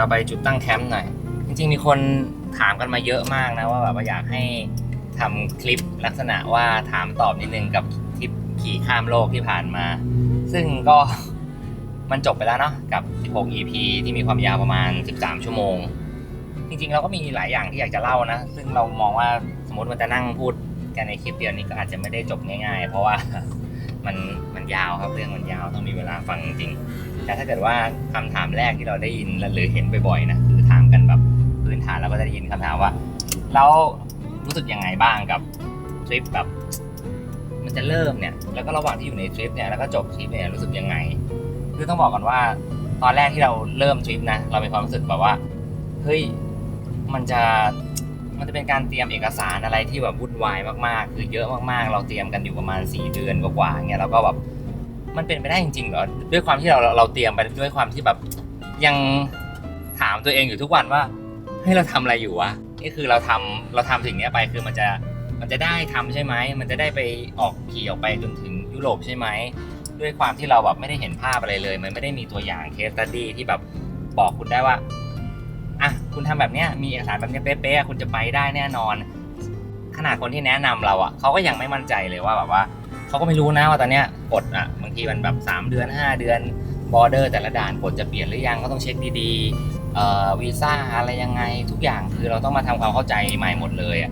เราไปจุดตั้งแคมป์หน่อยจริงๆมีคนถามกันมาเยอะมากนะว่าแบบว่าอยากให้ทำคลิปลักษณะว่าถามตอบนิดนึงกับทริปขี่ข้ามโลกที่ผ่านมาซึ่งก็มันจบไปแล้วเนาะกับ16 EP ที่มีความยาวประมาณ13ชั่วโมงจริงๆเราก็มีหลายอย่างที่อยากจะเล่านะซึ่งเรามองว่าสมมติมันจะนั่งพูดกันในคลิปเดียวนี้ก็อาจจะไม่ได้จบง่ายๆเพราะว่ามันยาวครับเรื่องมันยาวต้องมีเวลาฟังจริงๆแต่ถ้าเกิดว่าคำถามแรกที่เราได้ยินหรือเห็นบ่อยๆนะคือถามกันแบบพื้นฐานเราก็จะได้ยินคำถามว่าแล้วรู้สึกยังไงบ้างกับทริปแบบมันจะเริ่มเนี่ยแล้วก็ระหว่างที่อยู่ในทริปเนี่ยแล้วก็จบทริปเนี่ยรู้สึกยังไงคือต้องบอกก่อนว่าตอนแรกที่เราเริ่มทริปนะเรามีความรู้สึกแบบว่าเฮ้ยมันจะเป็นการเตรียมเอกสารอะไรที่แบบวุ่นวายมากๆคือเยอะมากๆเราเตรียมกันอยู่ประมาณ4 เดือนกว่าๆเงี้ยแล้วก็แบบมันเป็นไปได้จริงๆเหรอด้วยความที่เราเตรียมไปด้วยความที่แบบยังถามตัวเองอยู่ทุกวันว่าเฮ้ยเราทำอะไรอยู่วะนี่คือเราทำสิ่งนี้ไปคือมันจะได้ทำใช่ไหมมันจะได้ไปขี่ออกไปจนถึงยุโรปใช่ไหมด้วยความที่เราแบบไม่ได้เห็นภาพอะไรเลยมันไม่ได้มีตัวอย่างเคสสตั๊ดดี้ที่แบบบอกคุณได้ว่าอ่ะคุณทำแบบเนี้ยมีเอกสารแบบเนี้ยเป๊ะๆคุณจะไปได้แน่นอนขนาดคนที่แนะนำเราอ่ะเขาก็ยังไม่มั่นใจเลยว่าแบบว่าเขาก็ไม่รู้นะว่าตอนเนี้ยกฎอ่ะบางทีมันแบบ3 เดือน5 เดือนบอร์เดอร์แต่ละด่านกฎจะเปลี่ยนหรือยังก็ต้องเช็คดีๆวีซ่าอะไรยังไงทุกอย่างคือเราต้องมาทำความเข้าใจใหม่หมดเลยอ่ะ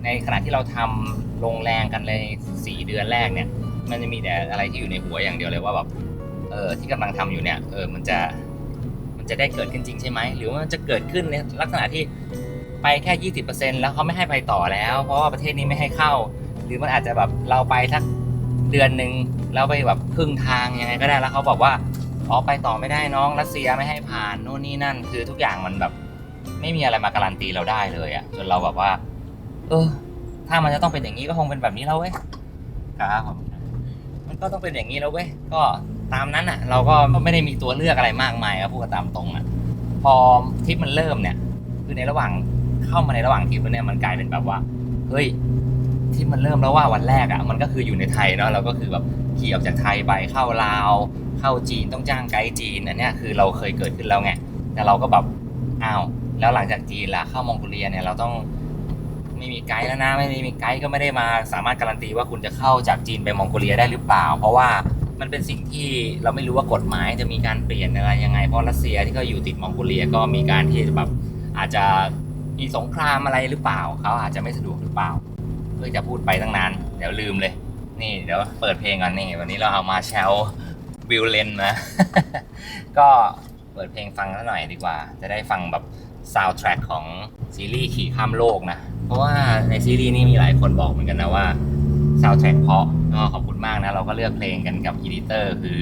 ในขณะที่เราทำลงแรงกันเลย4 เดือนแรกเนี่ยมันจะมีแต่อะไรที่อยู่ในหัวอย่างเดียวเลยว่าแบบที่กำลังทำอยู่เนี่ยมันจะได้เกิดขึ้นจริงใช่ไหมหรือว่ามันจะเกิดขึ้นในลักษณะที่ไปแค่ 20% แล้วเขาไม่ให้ไปต่อแล้วเพราะว่าประเทศนี้ไม่ให้เข้าหรือมันอาจจะแบบเราไปสักเดือนนึงแล้วไปแบบครึ่งทางยังไงก็ได้แล้วเขาบอกว่าไปต่อไม่ได้น้องรัสเซียไม่ให้ผ่านโน่นนี่นั่นคือทุกอย่างมันแบบไม่มีอะไรมาการันตีเราได้เลยอ่ะจนเราแบบว่าถ้ามันจะต้องเป็นอย่างนี้ก็คงเป็นแบบนี้แล้วเว้ยครับมันก็ต้องเป็นอย่างนี้แล้วเว้ยก็ตามนั้นอ่ะเราก็ไม่ได้มีตัวเลือกอะไรมากมายครับพูดกันตามตรงอ่ะพอทริปมันเริ่มเนี่ยคือในระหว่างเข้ามาในระหว่างทริปเนี่ยมันกลายเป็นแบบว่าเฮ้ยทริปมันเริ่มแล้วว่าวันแรกอ่ะมันก็คืออยู่ในไทยเนาะเราก็คือแบบขี่ออกจากไทยไปเข้าลาวเข้าจีนต้องจ้างไกด์จีนอันนี้คือเราเคยเกิดขึ้นแล้วไงแต่เราก็แบบอ้าวแล้วหลังจากจีนล่ะเข้ามองโกเลียเนี่ยเราต้องไม่มีไกด์แล้วนะไม่มีไกด์ก็ไม่ได้มาสามารถการันตีว่าคุณจะเข้าจากจีนไปมองโกเลียได้หรือเปล่าเพราะว่ามันเป็นสิ่งที่เราไม่รู้ว่ากฎหมายจะมีการเปลี่ยนอะไรยังไงเพราะรัสเซียที่เขาอยู่ติดมองโกเลียก็มีการที่แบบอาจจะมีสงครามอะไรหรือเปล่าเขาอาจจะไม่สะดวกหรือเปล่าเพื่อจะพูดไปตั้งนานเดี๋ยวลืมเลยนี่เดี๋ยวเปิดเพลงก่อนนี่วันนี้เราเอามาแชลวิลเลนนะ ก็เปิดเพลงฟังหน่อยดีกว่าจะได้ฟังแบบซาวด์แทร็กของซีรีส์ขี่ข้ามโลกนะเพราะว่าในซีรีส์นี้มีหลายคนบอกเหมือนกันนะว่าซาวด์แทร็กเพราะก็ขอบคุณมากนะเราก็เลือกเพลงกันกับอีดิเตอร์คือ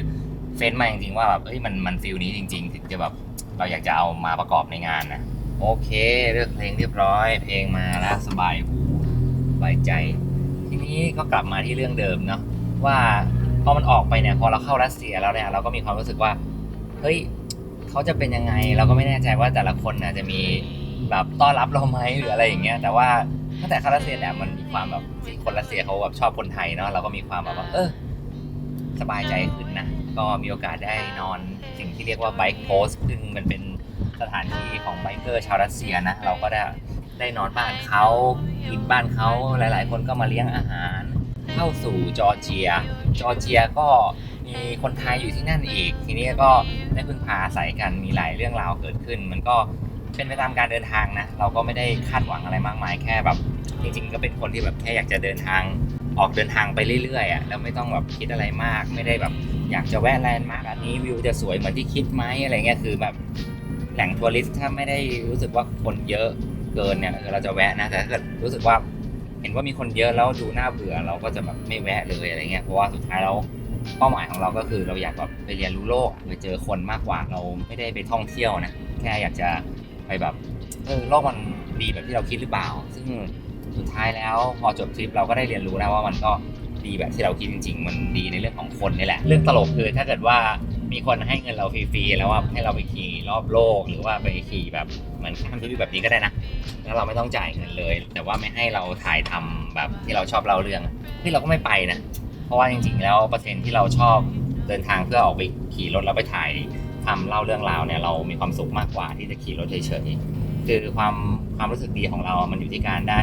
เฟ้นมาจริงๆว่าแบบมันฟีลนี้จริงๆถึงจะแบบเราอยากจะเอามาประกอบในงานนะโอเคเลือกเพลงเรียบร้อยเพลงมาแล้วสบายหูสบายใจทีนี้ก็กลับมาที่เรื่องเดิมเนาะว่าพอมันออกไปเนี่ยพอเราเข้ารัสเซียแล้วเนี่ยเราก็มีความรู้สึกว่าเฮ้ยเขาจะเป็นยังไงเราก็ไม่แน่ใจว่าแต่ละคนจะมีแบบต้อนรับเราไหมหรืออะไรอย่างเงี้ยแต่ว่าตั้งแต่เข้ารัสเซียเนี่ยมันมีความแบบที่คนรัสเซียเขาแบบชอบคนไทยเนาะเราก็มีความแบบว่าสบายใจขึ้นนะก็มีโอกาสได้นอนสิ่งที่เรียกว่าไบค์โพสต์ซึ่งมันเป็นสถานที่ของไบเกอร์ชาวรัสเซียนะเราก็ได้นอนบ้านเขากินบ้านเขาหลายๆคนก็มาเลี้ยงอาหารเข้าสู่จอร์เจียก็มีคนไทยอยู่ที่นั่นอีกทีนี้ก็ได้พึ่งพาอาศัยกันมีหลายเรื่องราวเกิดขึ้นมันก็เป็นไปตามการเดินทางนะเราก็ไม่ได้คาดหวังอะไรมากมายแค่แบบจริงๆก็เป็นคนที่แบบแค่อยากจะเดินทางไปเรื่อยๆแล้วไม่ต้องแบบคิดอะไรมากไม่ได้แบบอยากจะแวะแลนด์มาร์คอันนี้วิวจะสวยเหมือนที่คิดไหมอะไรเงี้ยคือแบบแหล่งทัวริสต์ถ้าไม่ได้รู้สึกว่าคนเยอะเกินเนี่ยเราจะแวะนะแต่ถ้าเกิดรู้สึกว่าเห็นว่ามีคนเยอะแล้วดูน่าเบื่อเราก็จะแบบไม่แวะเลยอะไรเงี้ยเพราะว่าสุดท้ายแล้วเป้าหมายของเราก็คือเราอยากแบบไปเรียนรู้โลกไปเจอคนมากกว่าเราไม่ได้ไปท่องเที่ยวนะแค่อยากจะไปแบบโลกมันดีแบบที่เราคิดหรือเปล่าซึ่งสุดท้ายแล้วพอจบทริปเราก็ได้เรียนรู้นะว่ามันก็ดีแบบที่เราคิดจริงๆมันดีในเรื่องของคนนี่แหละเรื่องตลกคือถ้าเกิดว่ามีคนให้เงินเราฟรีๆแล้วว่าให้เราไปขี่รอบโลกหรือว่าไปขี่แบบเหมือนข้ามทวีปแบบนี้ก็ได้นะแล้วเราไม่ต้องจ่ายเงินเลยแต่ว่าไม่ให้เราถ่ายทำแบบที่เราชอบเล่าเรื่องที่เราก็ไม่ไปนะเพราะว่าจริงๆแล้วเปอร์เซ็นต์ที่เราชอบเดินทางเพื่อออกไปขี่รถแล้วไปถ่าย คำเล่าเรื่องราวเนี่ยเรามีความสุขมากกว่าที่จะขี่รถเฉยๆคือความรู้สึกดีของเรามันอยู่ที่การได้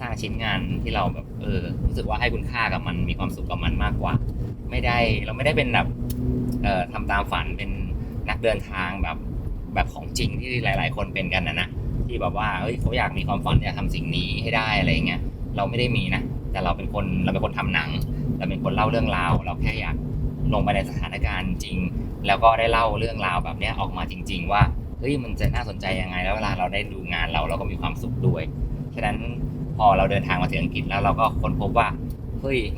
สร้างชิ้นงานที่เราแบบรู้สึกว่าให้คุณค่ากับมันมีความสุขกับมันมากกว่าเราไม่ได้เป็นแบบทำตามฝันเป็นนักเดินทางแบบของจริงที่หลายๆคนเป็นกันนะที่แบบว่าเขาอยากมีความฝันอยากทำสิ่งนี้ให้ได้อะไรเงี้ยเราไม่ได้มีนะแต่เราเป็นคนทำหนังเราเป็นคนเล่าเรื่องราวเราแค่อยากลงไปในสถานการณ์จริงแล้วก็ได้เล่าเรื่องราวแบบนี้ออกมาจริงๆว่ามันจะน่าสนใจยังไงแล้วเวลาเราได้ดูงานเราก็มีความสุขด้วยฉะนั้นพอเราเดินทางมาถึงอังกฤษแล้วเราก็ค้นพบว่า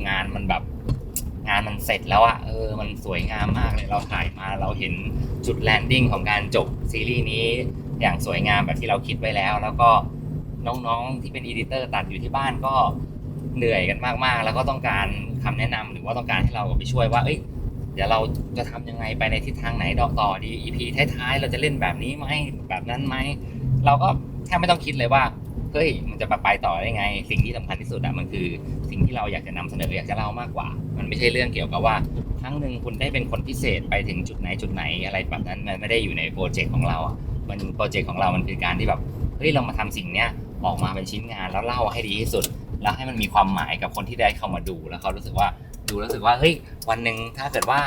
งานมันเสร็จแล้วอ่ะมันสวยงามมากเลยเราถ่ายมาเราเห็นจุดแลนดิ้งของการจบซีรีส์นี้อย่างสวยงามแบบที่เราคิดไว้แล้วก็น้องๆที่เป็นอีดิเตอร์ตัดอยู่ที่บ้านก็เหนื่อยกันมากๆแล้วก็ต้องการคำแนะนำหรือว่าต้องการให้เราไปช่วยว่าเดี๋ยวเราจะทำยังไงไปในทิศทางไหนต่อดี EP ท้ายๆเราจะเล่นแบบนี้ไหมแบบนั้นไหมเราก็แทบไม่ต้องคิดเลยว่ามันจะไปต่อได้ไงสิ่งที่สำคัญที่สุดอะมันคือสิ่งที่เราอยากจะนำเสนออยากจะเล่ามากกว่ามันไม่ใช่เรื่องเกี่ยวกับว่าครั้งหนึ่งคุณได้เป็นคนพิเศษไปถึงจุดไหนอะไรแบบนั้นมันไม่ได้อยู่ในโปรเจกต์ของเราอะมันโปรเจกต์ของเรามันคือการที่แบบเรามาทำสิ่งเนี้ยออกมาเป็นชิ้นงานแล้วเล่าให้ดีที่สุดแล้วให้มันมีความหมายกับคนที่ได้เข้ามาดูแล้วเขารู้สึกว่าวันหนึ่งถ้าเกิดว่า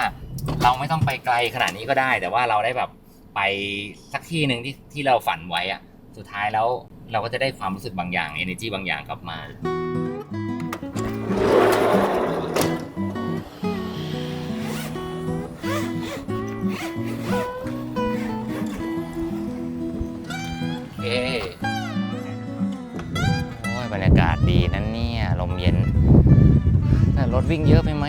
เราไม่ต้องไปไกลขนาดนี้ก็ได้แต่ว่าเราได้แบบไปสักที่หนึ่งที่เราฝันไว้อะสุดท้ายแล้วเราก็จะได้ความรู้สึกบางอย่าง energy บางอย่างกลับมาบรรยากาศดีนั่นเนี่ยลมเย็นแต่รถวิ่งเยอะไปไหม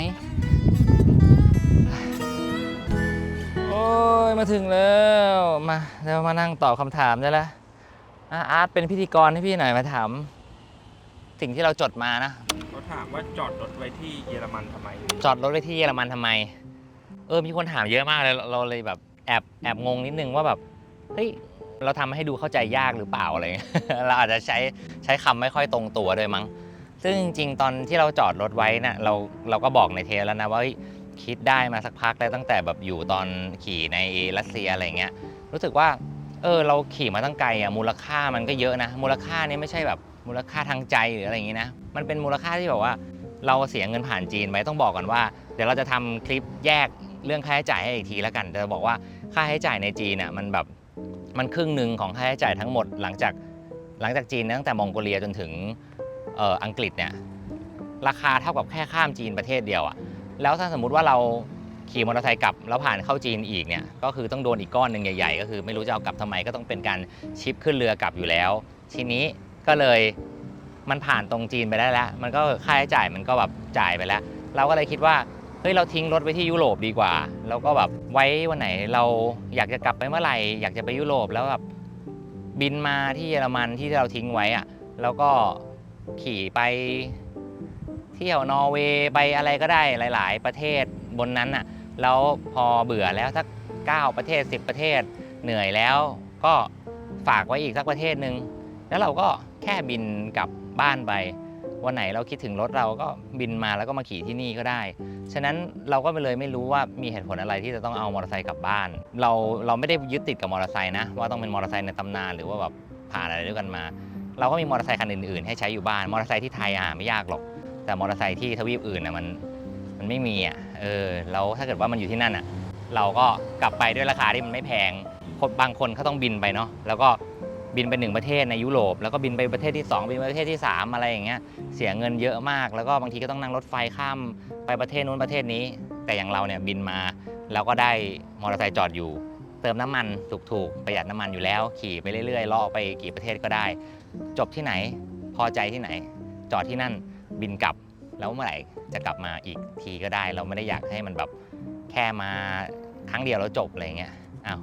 โอ้ยมาถึงแล้วแล้วมานั่งตอบคำถามได้แล้วอาร์ตเป็นพิธีกรให้พี่หน่อยมาถามสิ่งที่เราจดมานะเขาถามว่าจอดรถไว้ที่เยอรมันทำไมจอดรถไว้ที่เยอรมันทำไมมีคนถามเยอะมากเลยเราเลยแบบแอบงงนิดนึงว่าแบบเราทำให้ดูเข้าใจยากหรือเปล่าอะไรเงี้ยเราอาจจะใช้คำไม่ค่อยตรงตัวด้วยมั้งซึ่งจริงๆตอนที่เราจอดรถไว้นะเราก็บอกในเทปแล้วนะว่าคิดได้มาสักพักแล้วตั้งแต่แบบอยู่ตอนขี่ในรัสเซียอะไรเงี้ยรู้สึกว่าเราขี่มาตั้งไกลอ่ะมูลค่ามันก็เยอะนะมูลค่านี้ไม่ใช่แบบมูลค่าทางใจหรืออะไรอย่างงี้นะมันเป็นมูลค่าที่แบบว่าเราเสียเงินผ่านจีนไปต้องบอกก่อนว่าเดี๋ยวเราจะทำคลิปแยกเรื่องค่าใช้จ่ายให้อีกทีแล้วกันจะบอกว่าค่าใช้จ่ายในจีนน่ะมันครึ่งหนึ่งของค่าใช้จ่ายทั้งหมดหลังจากจีนตั้งแต่มองโกเลียจนถึงอังกฤษเนี่ยราคาเท่ากับแค่ข้ามจีนประเทศเดียวอ่ะแล้วถ้าสมมุติว่าเราขี่มอเตอร์ไซค์กลับแล้วผ่านเข้าจีนอีกเนี่ยก็คือต้องโดนอีกก้อนหนึ่งใหญ่ๆก็คือไม่รู้จะเอากลับทำไมก็ต้องเป็นการชิปขึ้นเรือกลับอยู่แล้วทีนี้ก็เลยมันผ่านตรงจีนไปได้แล้วมันก็ค่าใช้จ่ายมันก็แบบจ่ายไปแล้วเราก็เลยคิดว่าเราทิ้งรถไว้ที่ยุโรปดีกว่าแล้วก็แบบไว้วันไหนเราอยากจะกลับไปเมื่อไหร่อยากจะไปยุโรปแล้วแบบบินมาที่เยอรมันที่เราทิ้งไว้อะแล้วก็ขี่ไปเที่ยวนอร์เวย์ไปอะไรก็ได้หลายๆประเทศบนนั้นอะแล้วพอเบื่อแล้วสัก9ประเทศ10ประเทศเหนื่อยแล้วก็ฝากไว้อีกสักประเทศนึงแล้วเราก็แค่บินกลับบ้านไปวันไหนเราคิดถึงรถเราก็บินมาแล้วก็มาขี่ที่นี่ก็ได้ฉะนั้นเราก็เลยไม่รู้ว่ามีเหตุผลอะไรที่จะต้องเอามอเตอร์ไซค์กลับบ้านเราไม่ได้ยึดติดกับมอเตอร์ไซค์นะว่าต้องเป็นมอเตอร์ไซค์ในตำนานหรือว่าแบบผ่านอะไรด้วยกันมาเราก็มีมอเตอร์ไซค์คันอื่นๆให้ใช้อยู่บ้านมอเตอร์ไซค์ที่ไทยไม่ยากหรอกแต่มอเตอร์ไซค์ที่ทวีปอื่นมันไม่มีแล้วถ้าเกิดว่ามันอยู่ที่นั่นเราก็กลับไปด้วยราคาที่มันไม่แพงบางคนเขาต้องบินไปเนาะแล้วก็บินไป1ประเทศในยุโรปแล้วก็บินไปประเทศที่2บินไปประเทศที่3อะไรอย่างเงี้ยเสียเงินเยอะมากแล้วก็บางทีก็ต้องนั่งรถไฟข้ามไปประเทศนู้นประเทศนี้แต่อย่างเราเนี่ยบินมาแล้วก็ได้มอเตอร์ไซค์จอดอยู่เติมน้ำมันถูกประหยัดน้ำมันอยู่แล้วขี่ไปเรื่อยๆล่อไปกี่ประเทศก็ได้จบที่ไหนพอใจที่ไหนจอดที่นั่นบินกลับแล้วเมื่อไหร่จะกลับมาอีกทีก็ได้เราไม่ได้อยากให้มันแบบแค่มาครั้งเดียวแล้วจบอะไรเงี้ยอ้าว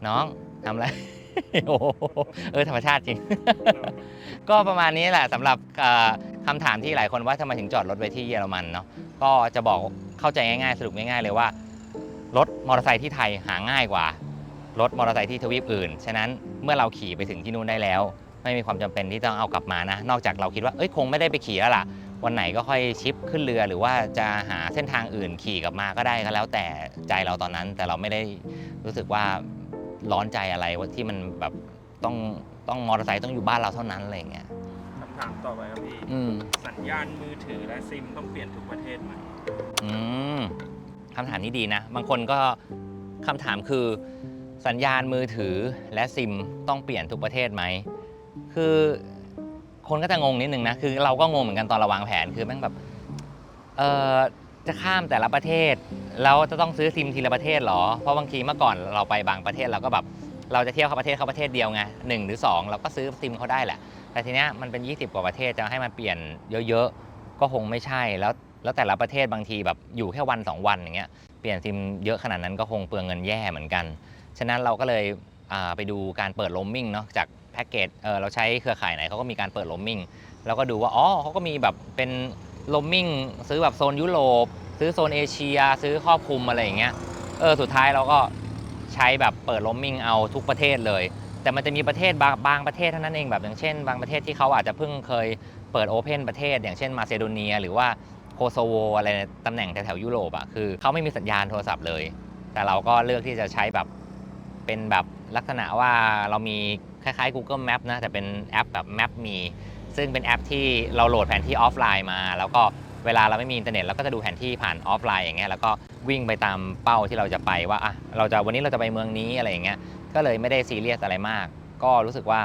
น้องทำอะไร โอ้ธรรมชาติจริง ก็ประมาณนี้แหละสำหรับคำถามที่หลายคนว่าทำไมถึงจอดรถไว้ที่เยอรมันเนาะก็จะบอกเข้าใจง่ายๆสรุปง่ายๆเลยว่ารถมอเตอร์ไซค์ที่ไทยหาง่ายกว่ารถมอเตอร์ไซค์ที่ทวีปอื่นฉะนั้นเมื่อเราขี่ไปถึงที่นู่นได้แล้วไม่มีความจำเป็นที่ต้องเอากลับมานะนอกจากเราคิดว่าคงไม่ได้ไปขี่แล้วล่ะ วันไหนก็ค่อยชิปขึ้นเรือหรือว่าจะหาเส้นทางอื่นขี่กลับมาก็ได้ก็แล้วแต่ใจเราตอนนั้นแต่เราไม่ได้รู้สึกว่าร้อนใจอะไรว่าที่มันแบบต้องมอเตอร์ไซค์ต้องอยู่บ้านเราเท่านั้นอะไรอย่างเงี้ย คำถามต่อไปครับพี่ สัญญาณมือถือและซิมต้องเปลี่ยนทุกประเทศไหม คำถามนี้ดีนะ บางคนก็คำถามคือสัญญาณมือถือและซิมต้องเปลี่ยนทุกประเทศไหมคือคนก็จะงงนิดนึงนะคือเราก็งงเหมือนกันตอนเราวางแผนคือแม่งแบบจะข้ามแต่ละประเทศแล้วจะต้องซื้อซิมทีละประเทศหรอเพราะบางทีเมื่อก่อนเราไปบางประเทศเราก็แบบเราจะเที่ยวเข้าประเทศเดียวไง1 หรือ 2เราก็ซื้อซิมเขาได้แหละแต่ทีเนี้ยมันเป็น20 กว่าประเทศจะให้มันเปลี่ยนเยอะๆก็คงไม่ใช่แล้วแต่ละประเทศบางทีแบบอยู่แค่วัน2 วันอย่างเงี้ยเปลี่ยนซิมเยอะขนาดนั้นก็คงเปลืองเงินแย่เหมือนกันฉะนั้นเราก็เลยไปดูการเปิดโรมมิ่งเนาะจากแพ็กเกจเราใช้เครือข่ายไหนเขาก็มีการเปิดโรมมิ่งแล้วก็ดูว่าอ๋อเขาก็มีแบบเป็นโรมมิ่งซื้อแบบโซนยุโรปซื้อโซนเอเชียซื้อครอบคลุมอะไรอย่างเงี้ยสุดท้ายเราก็ใช้แบบเปิดโรมมิ่งเอาทุกประเทศเลยแต่มันจะมีประเทศบางประเทศเท่านั้นเองแบบอย่างเช่นบางประเทศที่เขาอาจจะเพิ่งเคยเปิดโอเพนประเทศอย่างเช่นมาซิโดเนียหรือว่าโคโซโวอะไรตำแหน่งแถวยุโรปอ่ะคือเขาไม่มีสัญญาณโทรศัพท์เลยแต่เราก็เลือกที่จะใช้แบบเป็นแบบลักษณะว่าเรามีคล้ายๆ Google Map นะแต่เป็นแอปแบบ Map มีซึ่งเป็นแอปที่เราโหลดแผนที่ออฟไลน์มาแล้วก็เวลาเราไม่มีอินเทอร์เน็ตเราก็จะดูแผนที่ผ่านออฟไลน์อย่างเงี้ยแล้วก็วิ่งไปตามเป้าที่เราจะไปว่าอ่ะวันนี้เราจะไปเมืองนี้อะไรอย่างเงี้ยก็เลยไม่ได้ซีเรียสอะไรมากก็รู้สึกว่า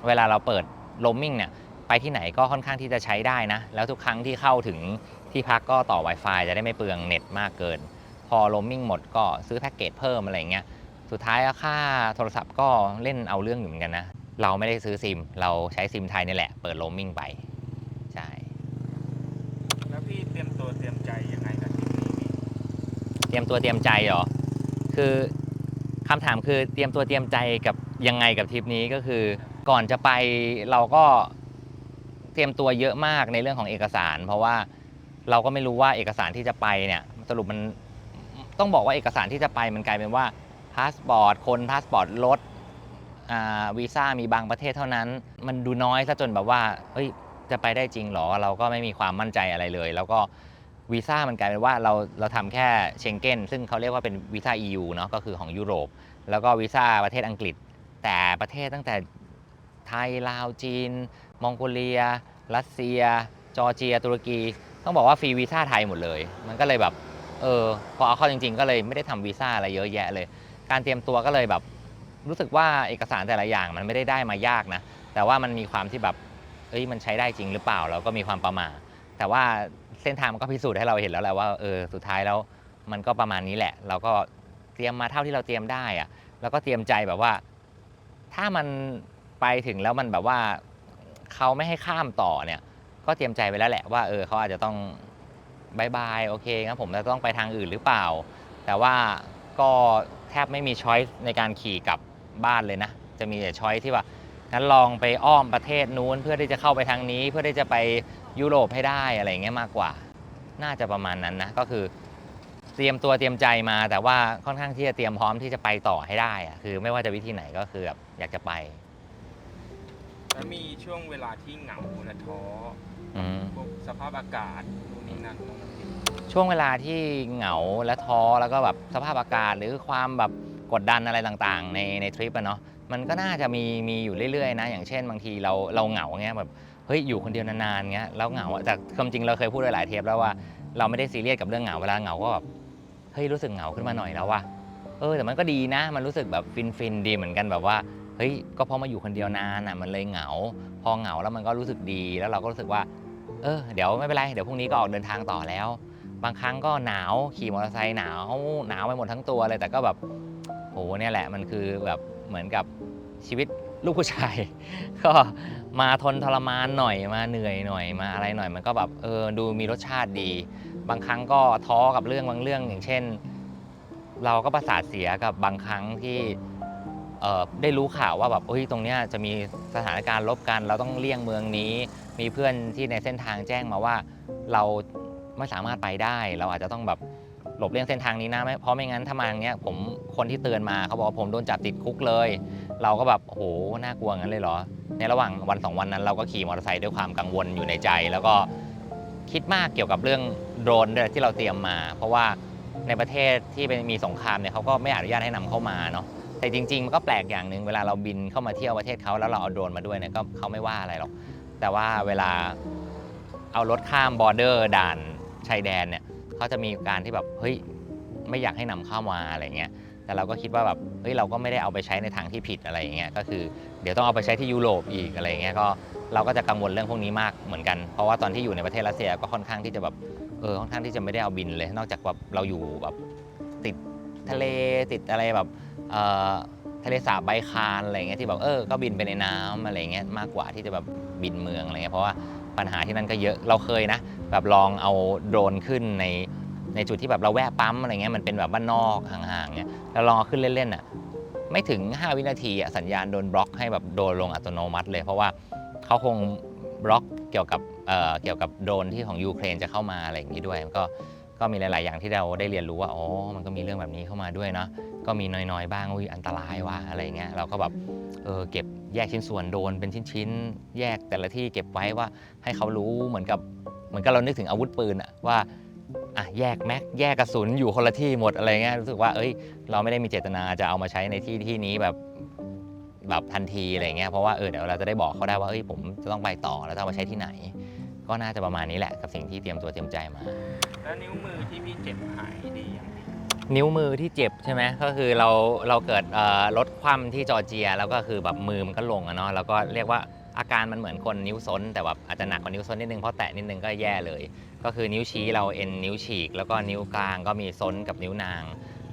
เวลาเราเปิดโรมมิ่งเนี่ยไปที่ไหนก็ค่อนข้างที่จะใช้ได้นะแล้วทุกครั้งที่เข้าถึงที่พักก็ต่อ Wi-Fi จะได้ไม่เปลืองเน็ตมากเกินพอโรมมิ่งหมดก็ซื้อแพ็กเกจเพิ่มอะไรอย่างเงี้ยสุดท้ายค่าโทรศัพท์ก็เล่นเอาเรื่องอยู่เหมือนกันนะเราไม่ได้ซื้อซิมเราใช้ซิมไทยนี่แหละเปิดโรมมิ่งไปใช่ แล้วพี่เตรียมตัวเตรียมใจยังไงกับทริปนี้พี่ เตรียมตัวเตรียมใจเหรอคือคำถามคือเตรียมตัวเตรียมใจกับยังไงกับทริปนี้ก็คือก่อนจะไปเราก็เตรียมตัวเยอะมากในเรื่องของเอกสาร เพราะว่าเราก็ไม่รู้ว่าเอกสารที่จะไปเนี่ยสรุปมันต้องบอกว่าเอกสารที่จะไปมันกลายเป็นว่าพาสปอร์ตพาสปอร์ตรถวีซ่ามีบางประเทศเท่านั้นมันดูน้อยซะจนแบบว่าเฮ้ยจะไปได้จริงหรอเราก็ไม่มีความมั่นใจอะไรเลยแล้วก็วีซ่ามันกลายเป็นว่าเราทำแค่เชงเก้นซึ่งเขาเรียกว่าเป็นวีซ่า EU เนาะก็คือของยุโรปแล้วก็วีซ่าประเทศอังกฤษแต่ประเทศตั้งแต่ไทยลาวจีนมองโกเลียรัสเซียจอร์เจียตุรกีต้องบอกว่าฟรีวีซ่าไทยหมดเลยมันก็เลยแบบพอเอาเข้าจริงๆก็เลยไม่ได้ทำวีซ่าอะไรเยอะแยะเลยการเตรียมตัวก็เลยแบบรู้สึกว่าเอกสารแต่ละอย่างมันไม่ได้มายากนะแต่ว่ามันมีความที่แบบมันใช้ได้จริงหรือเปล่าเราก็มีความประมาทแต่ว่าเส้นทางมันก็พิสูจน์ให้เราเห็นแล้วแหละว่าสุดท้ายแล้วมันก็ประมาณนี้แหละเราก็เตรียมมาเท่าที่เราเตรียมได้อะแล้วก็เตรียมใจแบบว่าถ้ามันไปถึงแล้วมันแบบว่าเขาไม่ให้ข้ามต่อเนี่ยก็เตรียมใจไปแล้วแหละว่าเขาอาจจะต้องบายโอเคงั้นผมจะต้องไปทางอื่นหรือเปล่าแต่ว่าก็แทบไม่มีช้อยส์ในการขี่กลับบ้านเลยนะจะมีแต่ช้อยส์ที่ว่างั้นลองไปอ้อมประเทศนู้นเพื่อที่จะเข้าไปทางนี้เพื่อที่จะไปยุโรปให้ได้อะไรอย่างเงี้ยมากกว่าน่าจะประมาณนั้นนะก็คือเตรียมตัวเตรียมใจมาแต่ว่าค่อนข้างที่จะเตรียมพร้อมที่จะไปต่อให้ได้อะคือไม่ว่าจะวิธีไหนก็คือแบบอยากจะไป แล้วมีช่วงเวลาที่เหงาและท้อพวกสภาพอากาศนู่นนี่นั่นบ้างไหมพี่ ช่วงเวลาที่เหงาและท้อแล้วก็แบบสภาพอากาศหรือความแบบกดดันอะไรต่างๆในทริปอะเนาะมันก็น่าจะมีอยู่เรื่อยๆนะอย่างเช่นบางทีเราเหงาเงี้ยแบบเฮ้ยอยู่คนเดียวนานๆเงี้ยแล้วเหงาอะแต่ความจริงเราเคยพูดไว้หลายเทปแล้วว่าเราไม่ได้ซีเรียสกับเรื่องเหงาเวลาเหงาก็แบบเฮ้ยรู้สึกเหงาขึ้นมาหน่อยแล้วว่ะแต่มันก็ดีนะมันรู้สึกแบบฟินดีเหมือนกันแบบว่าเฮ้ยก็เพราะมาอยู่คนเดียวนานอะมันเลยเหงาพอเหงาแล้วมันก็รู้สึกดีแล้วเราก็รู้สึกว่าเดี๋ยวไม่เป็นไรเดี๋ยวพรุ่งนี้ก็ออกเดินทางต่อแล้วบางครั้งก็หนาวขี่มอเตอร์ไซค์หนาวไปหมดทั้งตัวเลยแต่ก็แบบโหเนี่ยแหละมันคือแบบเหมือนกับชีวิตลูกผู้ชาย ก็มาทนทรมานหน่อยมาเหนื่อยหน่อยมาอะไรหน่อยมันก็แบบดูมีรสชาติดีบางครั้งก็ท้อกับเรื่องบางเรื่องอย่างเช่นเราก็ประสาทเสียกับบางครั้งที่ได้รู้ข่าวว่าแบบตรงเนี้ยจะมีสถานการณ์รบกันเราต้องเลี่ยงเมืองนี้มีเพื่อนที่ในเส้นทางแจ้งมาว่าเราไม่สามารถไปได้เราอาจจะต้องแบบหลบเลี่ยงเส้นทางนี้นะเพราะไม่งั้นถ้ามาอย่างเงี้ยคนที่เตือนมาเขาบอกว่าผมโดนจับติดคุกเลยเราก็แบบโหน่ากลัวงั้นเลยเหรอในระหว่างวัน2 วันนั้นเราก็ขี่มอเตอร์ไซค์ด้วยความกังวลอยู่ในใจแล้วก็ คิดมากเกี่ยวกับเรื่องโดรนด้วยที่เราเตรียมมา เพราะว่าในประเทศที่มีสงครามเนี่ยเขาก็ไม่อนุญาตให้นำเข้ามาเนาะแต่จริงๆมันก็แปลกอย่างหนึ่งเวลาเราบินเข้ามาเที่ยวประเทศเขาแล้วเราเอาโดรนมาด้วยเนี่ยก็เขาไม่ว่าอะไรหรอกแต่ว่าเวลาเอารถข้ามบอร์เดอร์ด่านชายแดนเนี่ยเขาจะมีการที่แบบเฮ้ยไม่อยากให้นำเข้ามาอะไรเงี้ยแต่เราก็คิดว่าแบบเฮ้ยเราก็ไม่ได้เอาไปใช้ในทางที่ผิดอะไรอย่างเงี้ยก็คือเดี๋ยวต้องเอาไปใช้ที่ยุโรปอีกอะไรเงี้ยก็เราก็จะกังวลเรื่องพวกนี้มากเหมือนกันเพราะว่าตอนที่อยู่ในประเทศรัสเซียก็ค่อนข้างที่จะแบบค่อนข้างที่จะไม่ได้เอาบินเลยนอกจากแบบเราอยู่แบบติดทะเลติดอะไรแบบทะเลสาบไบคารอะไรเงี้ยที่แบบก็บินไปในน้ำอะไรเงี้ยมากกว่าที่จะแบบบินเมืองอะไรเงี้ยเพราะว่าปัญหาที่นั่นก็เยอะเราเคยนะแบบลองเอาโดรนขึ้นในจุดที่แบบเราแวะปั๊มอะไรเงี้ยมันเป็นแบบบ้านนอกห่างๆเงี้ยแล้วลองเอาขึ้นเล่นๆอ่ะไม่ถึง5 วินาทีอ่ะสัญญาณโดนบล็อกให้แบบโดนลงอัตโนมัติเลยเพราะว่าเขาคงบล็อกเกี่ยวกับโดรนที่ของยูเครนจะเข้ามาอะไรอย่างนี้ด้วยก็มีหลายๆอย่างที่เราได้เรียนรู้ว่าอ๋อมันก็มีเรื่องแบบนี้เข้ามาด้วยเนาะก็มีน้อยๆบ้างอันตรายว่ะอะไรเงี้ยเราก็แบบเก็บแยกชิ้นส่วนโดรนเป็นชิ้นๆแยกแต่ละที่เก็บไว้ว่าให้เขารู้เหมือนกับเรานึกถึงอาวุธปืนอะว่าแยกแม็กแยกกระสุนอยู่คนละที่หมดอะไรเงี้ยรู้สึกว่าเราไม่ได้มีเจตนาจะเอามาใช้ในที่นี้แบบทันทีอะไรเงี้ยเพราะว่าเดี๋ยวเราจะได้บอกเขาได้ว่าผมจะต้องไปต่อแล้วจะเอามาใช้ที่ไหนก็น่าจะประมาณนี้แหละกับสิ่งที่เตรียมตัวเตรียมใจมาแล้วนิ้วมือที่พี่เจ็บหายดีอย่างดีนิ้วมือที่เจ็บใช่ไหมก็คือเราเกิดรถคว่ำที่จอร์เจียแล้วก็คือแบบมือมันก็ลงเนาะแล้วก็เรียกว่าอาการมันเหมือนคนนิ้วซ้นแต่แบบอาจจะหนักกว่านิ้วซ้นนิดนึงเพราะแตะนิดนึงก็แย่เลยก็คือนิ้วชี้เราเอ็นนิ้วฉีกแล้วก็นิ้วกลางก็มีซ้นกับนิ้วนาง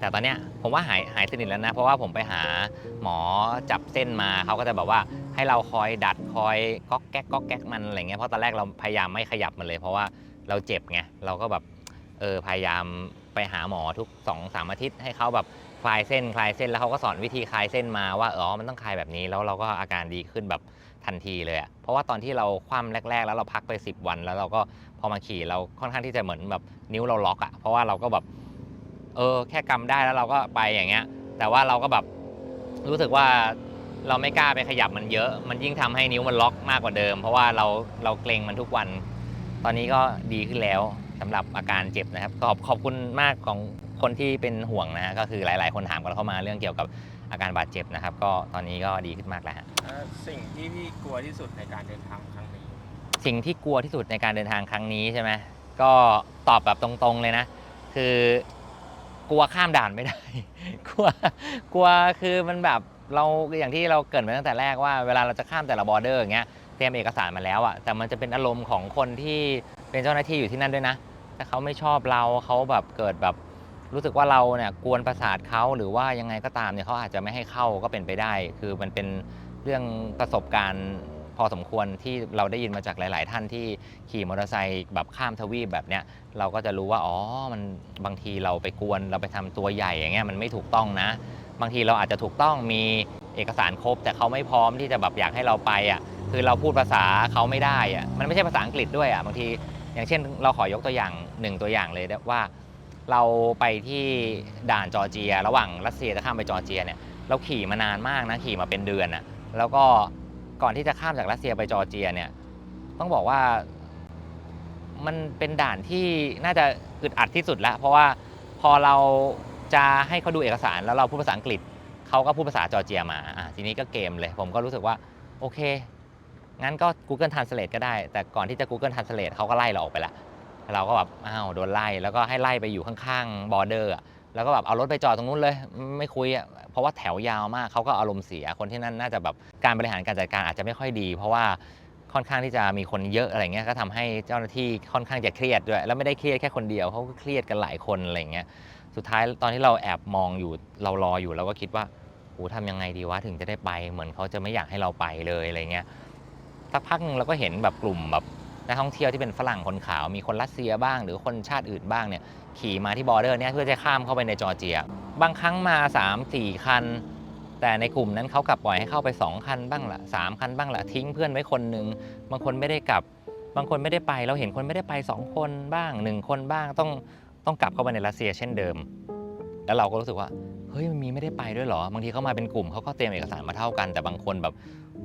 แต่ตอนเนี้ยผมว่าหายสนิทแล้วนะเพราะว่าผมไปหาหมอจับเส้นมาเขาก็จะแบบว่าให้เราคอยดัดคอยก๊อกแก๊กมันอะไรเงี้ยเพราะตอนแรกเราพยายามไม่ขยับมันเลยเพราะว่าเราเจ็บไงเราก็แบบพยายามไปหาหมอทุก 2-3 อาทิตย์ให้เขาแบบคลายเส้นแล้วเขาก็สอนวิธีคลายเส้นมาว่ามันต้องคลายแบบนี้แล้วเราก็อาการดีขึ้นแบบทันทีเลยอะเพราะว่าตอนที่เราคว่ำแรกๆแล้วเราพักไป10 วันแล้วเราก็พอมาขี่เราค่อนข้างที่จะเหมือนแบบนิ้วเราล็อกอะเพราะว่าเราก็แบบแค่กำได้แล้วเราก็ไปอย่างเงี้ยแต่ว่าเราก็แบบรู้สึกว่าเราไม่กล้าไปขยับมันเยอะมันยิ่งทำให้นิ้วมันล็อกมากกว่าเดิมเพราะว่าเราเกรงมันทุกวันตอนนี้ก็ดีขึ้นแล้วสำหรับอาการเจ็บนะครับขอบคุณมากของคนที่เป็นห่วงนะก็คือหลายๆคนถามกันเข้ามาเรื่องเกี่ยวกับอาการบาดเจ็บนะครับก็ตอนนี้ก็ดีขึ้นมากแล้วฮะสิ่งที่พี่กลัวที่สุดในการเดินทางครั้งนี้สิ่งที่กลัวที่สุดในการเดินทางครั้งนี้ใช่ไหมก็ตอบแบบตรงๆเลยนะคือกลัวข้ามด่านไม่ได้ กลัวคือมันแบบเราอย่างที่เราเกริ่นไปตั้งแต่แรกว่าเวลาเราจะข้ามแต่ละบอร์เดอร์อย่างเงี้ยเตรียมเอกสารมาแล้วอะแต่มันจะเป็นอารมณ์ของคนที่เป็นเจ้าหน้าที่อยู่ที่นั่นด้วยนะถ้าเขาไม่ชอบเราเขาแบบเกิดแบบรู้สึกว่าเราเนี่ยกวนประสาทเขาหรือว่ายังไงก็ตามเนี่ยเขาอาจจะไม่ให้เข้าก็เป็นไปได้คือมันเป็นเรื่องประสบการณ์พอสมควรที่เราได้ยินมาจากหลายๆท่านที่ขี่มอเตอร์ไซค์แบบข้ามทวีปแบบเนี้ยเราก็จะรู้ว่ามันบางทีเราไปกวนเราไปทำตัวใหญ่อย่างเงี้ยมันไม่ถูกต้องนะบางทีเราอาจจะถูกต้องมีเอกสารครบแต่เขาไม่พร้อมที่จะแบบอยากให้เราไปคือเราพูดภาษาเขาไม่ได้มันไม่ใช่ภาษาอังกฤษด้วยบางทีอย่างเช่นเราขอยกตัวอย่าง1ตัวอย่างเลยว่าเราไปที่ด่านจอร์เจียระหว่างรัสเซียจะข้ามไปจอร์เจียเนี่ยเราขี่มานานมากนะขี่มาเป็นเดือนแล้วก็ก่อนที่จะข้ามจากรัสเซียไปจอร์เจียเนี่ยต้องบอกว่ามันเป็นด่านที่น่าจะอึดอัดที่สุดแล้วเพราะว่าพอเราจะให้เขาดูเอกสารแล้วเราพูดภาษาอังกฤษเขาก็พูดภาษาจอร์เจียมาทีนี้ก็เกมเลยผมก็รู้สึกว่าโอเคงั้นก็ Google Translate ก็ได้แต่ก่อนที่จะ Google Translate เขาก็ไล่เราออกไปละเราก็แบบโดนไล่แล้วก็ให้ไล่ไปอยู่ข้างๆบอร์เดอร์แล้วก็แบบเอารถไปจอดตรงนู้นเลยไม่คุยเพราะว่าแถวยาวมากเขาก็อารมณ์เสียคนที่นั่นน่าจะแบบการบริหารการจัดการอาจจะไม่ค่อยดีเพราะว่าค่อนข้างที่จะมีคนเยอะอะไรเงี้ยก็ทำให้เจ้าหน้าที่ค่อนข้างจะเครียดด้วยแล้วไม่ได้เครียดแค่คนเดียวเขาก็เครียดกันหลายคนอะไรเงี้ยสุดท้ายตอนที่เราแอบมองอยู่เรารออยู่เราก็คิดว่าโอ้ทำยังไงดีวะถึงจะได้ไปเหมือนเขาจะไม่อยากให้เราไปเลยอะไรเงี้ยสักพักนึงเราก็เห็นแบบกลุ่มแบบนักท่องเที่ยวที่เป็นฝรั่งคนขาวมีคนรัสเซียบ้างหรือคนชาติอื่นบ้างเนี่ยขี่มาที่บอร์เดอร์เนี่ยเพื่อจะข้ามเข้าไปในจอร์เจียบางครั้งมา 3-4 คันแต่ในกลุ่มนั้นเขากลับปล่อยให้เข้าไป2 คันบ้างละ3 คันบ้างละทิ้งเพื่อนไว้คนนึงบางคนไม่ได้กลับบางคนไม่ได้ไปเราเห็นคนไม่ได้ไป2 คนบ้าง1 คนบ้างต้องกลับเข้าไปในรัสเซียเช่นเดิมแล้วเราก็รู้สึกว่าเฮ้ยมันมีไม่ได้ไปด้วยเหรอบางทีเขามาเป็นกลุ่มเขาก็เตรียมเอกสารมาเท่ากันแต่บางคนแบบ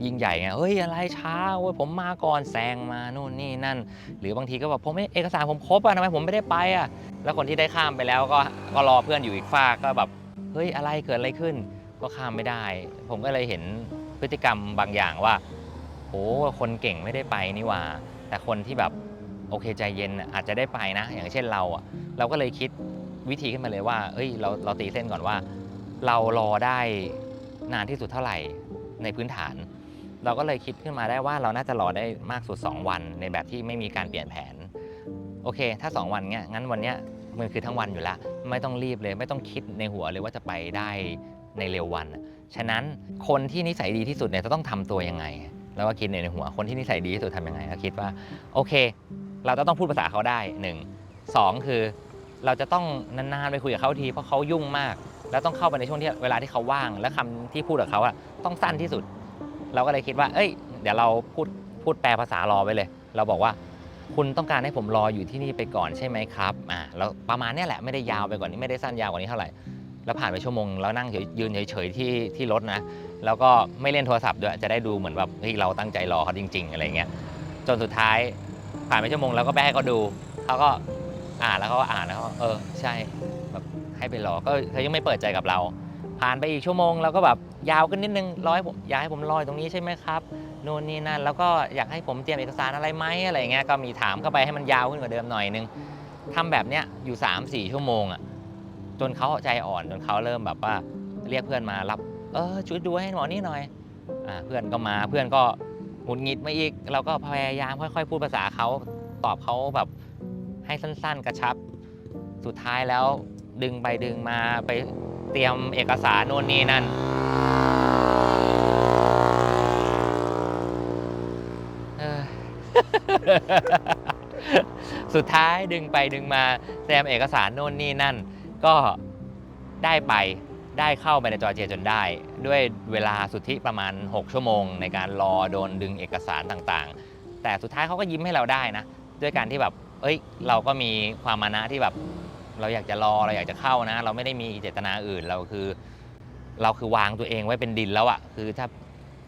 ยิ่งใหญ่ไงเฮ้ยอะไรช้าเว้ยผมมาก่อนแซงมานู่นนี่นั่นหรือบางทีก็แบบผมเอกสารผมครบอะทำไมผมไม่ได้ไปอะแล้วคนที่ได้ข้ามไปแล้วก็รอเพื่อนอยู่อีกฝากก็แบบเฮ้ยอะไรเกิดอะไรขึ้นก็ข้ามไม่ได้ผมก็เลยเห็นพฤติกรรมบางอย่างว่าโอ้คนเก่งไม่ได้ไปนี่หว่าแต่คนที่แบบโอเคใจเย็นอาจจะได้ไปนะอย่างเช่นเราอะเราก็เลยคิดวิธีขึ้นมาเลยว่าเฮ้ยเราตีเส้นก่อนว่าเรารอได้นานที่สุดเท่าไหร่ในพื้นฐานเราก็เลยคิดขึ้นมาได้ว่าเราน่าจะรอได้มากสุด2วันในแบบที่ไม่มีการเปลี่ยนแผนโอเคถ้า2วันเงี้ยงั้นวันเนี้ยมันคือทั้งวันอยู่แล้วไม่ต้องรีบเลยไม่ต้องคิดในหัวเลยว่าจะไปได้ในเร็ววันฉะนั้นคนที่นิสัยดีที่สุดเนี่ยจะต้องทำตัวยังไงแล้วก็คิดในหัวคนที่นิสัยดีที่สุดทำยังไงก็คิดว่าโอเคเราจะต้องพูดภาษาเขาได้1 2คือเราจะต้องนานๆไปคุยกับเขาทีเพราะเขายุ่งมากแล้วต้องเข้าไปในช่วงที่เวลาที่เขาว่างและคำที่พูดกับเขาต้องสั้นที่สุดเราก็เลยคิดว่าเอ้ยเดี๋ยวเราพูดแปลภาษารอไว้เลยเราบอกว่าคุณต้องการให้ผมรออยู่ที่นี่ไปก่อนใช่ไหมครับแล้วประมาณนี้แหละไม่ได้ยาวไปกว่านี้ไม่ได้สั้นยาวกว่านี้เท่าไหร่แล้วผ่านไปชั่วโมงแล้วนั่งยืนเฉยๆที่รถนะแล้วก็ไม่เล่นโทรศัพท์ด้วยจะได้ดูเหมือนแบบเฮ้ยเราตั้งใจรอเขาจริงๆอะไรเงี้ยจนสุดท้ายผ่านไปชั่วโมงแล้วก็ไปให้เขาดูเขาก็แล้วเขาก็อ่านแล้วใช่แบบให้ไปรอก็เขายังไม่เปิดใจกับเราผ่านไปอีกชั่วโมงเราก็แบบยาวขึ้นนิดนึงอยากให้ผมรอตรงนี้ใช่ไหมครับโน่นนี่นั่นแล้วก็อยากให้ผมเตรียมเอกสารอะไรไหมอะไรเงี้ยก็มีถามเข้าไปให้มันยาวขึ้นกว่าเดิมหน่อยนึงทำแบบเนี้ยอยู่ 3-4 ชั่วโมงจนเขาใจอ่อนจนเขาเริ่มแบบว่าเรียกเพื่อนมารับช่วยดูให้หมอนี่หน่อยเพื่อนก็มาเพื่อนก็หงุดหงิดมาอีกเราก็พยายามค่อยๆพูดภาษาเขาตอบเขาแบบให้สั้นๆกระชับสุดท้ายแล้วดึงไปดึงมาไปเตรียมเอกสารโน่นนี่นั่นสุดท้ายดึงไปดึงมาเตรียมเอกสารโน่นนี่นั่นก็ได้เข้าไปในจอร์เจียจนได้ด้วยเวลาสุทธิประมาณ6ชั่วโมงในการรอโดนดึงเอกสารต่างๆแต่สุดท้ายเขาก็ยิ้มให้เราได้นะด้วยการที่แบบเราก็มีความมานะที่แบบเราอยากจะรอเราอยากจะเข้านะเราไม่ได้มีเจตนาอื่นเราคือวางตัวเองไว้เป็นดินแล้วคือถ้า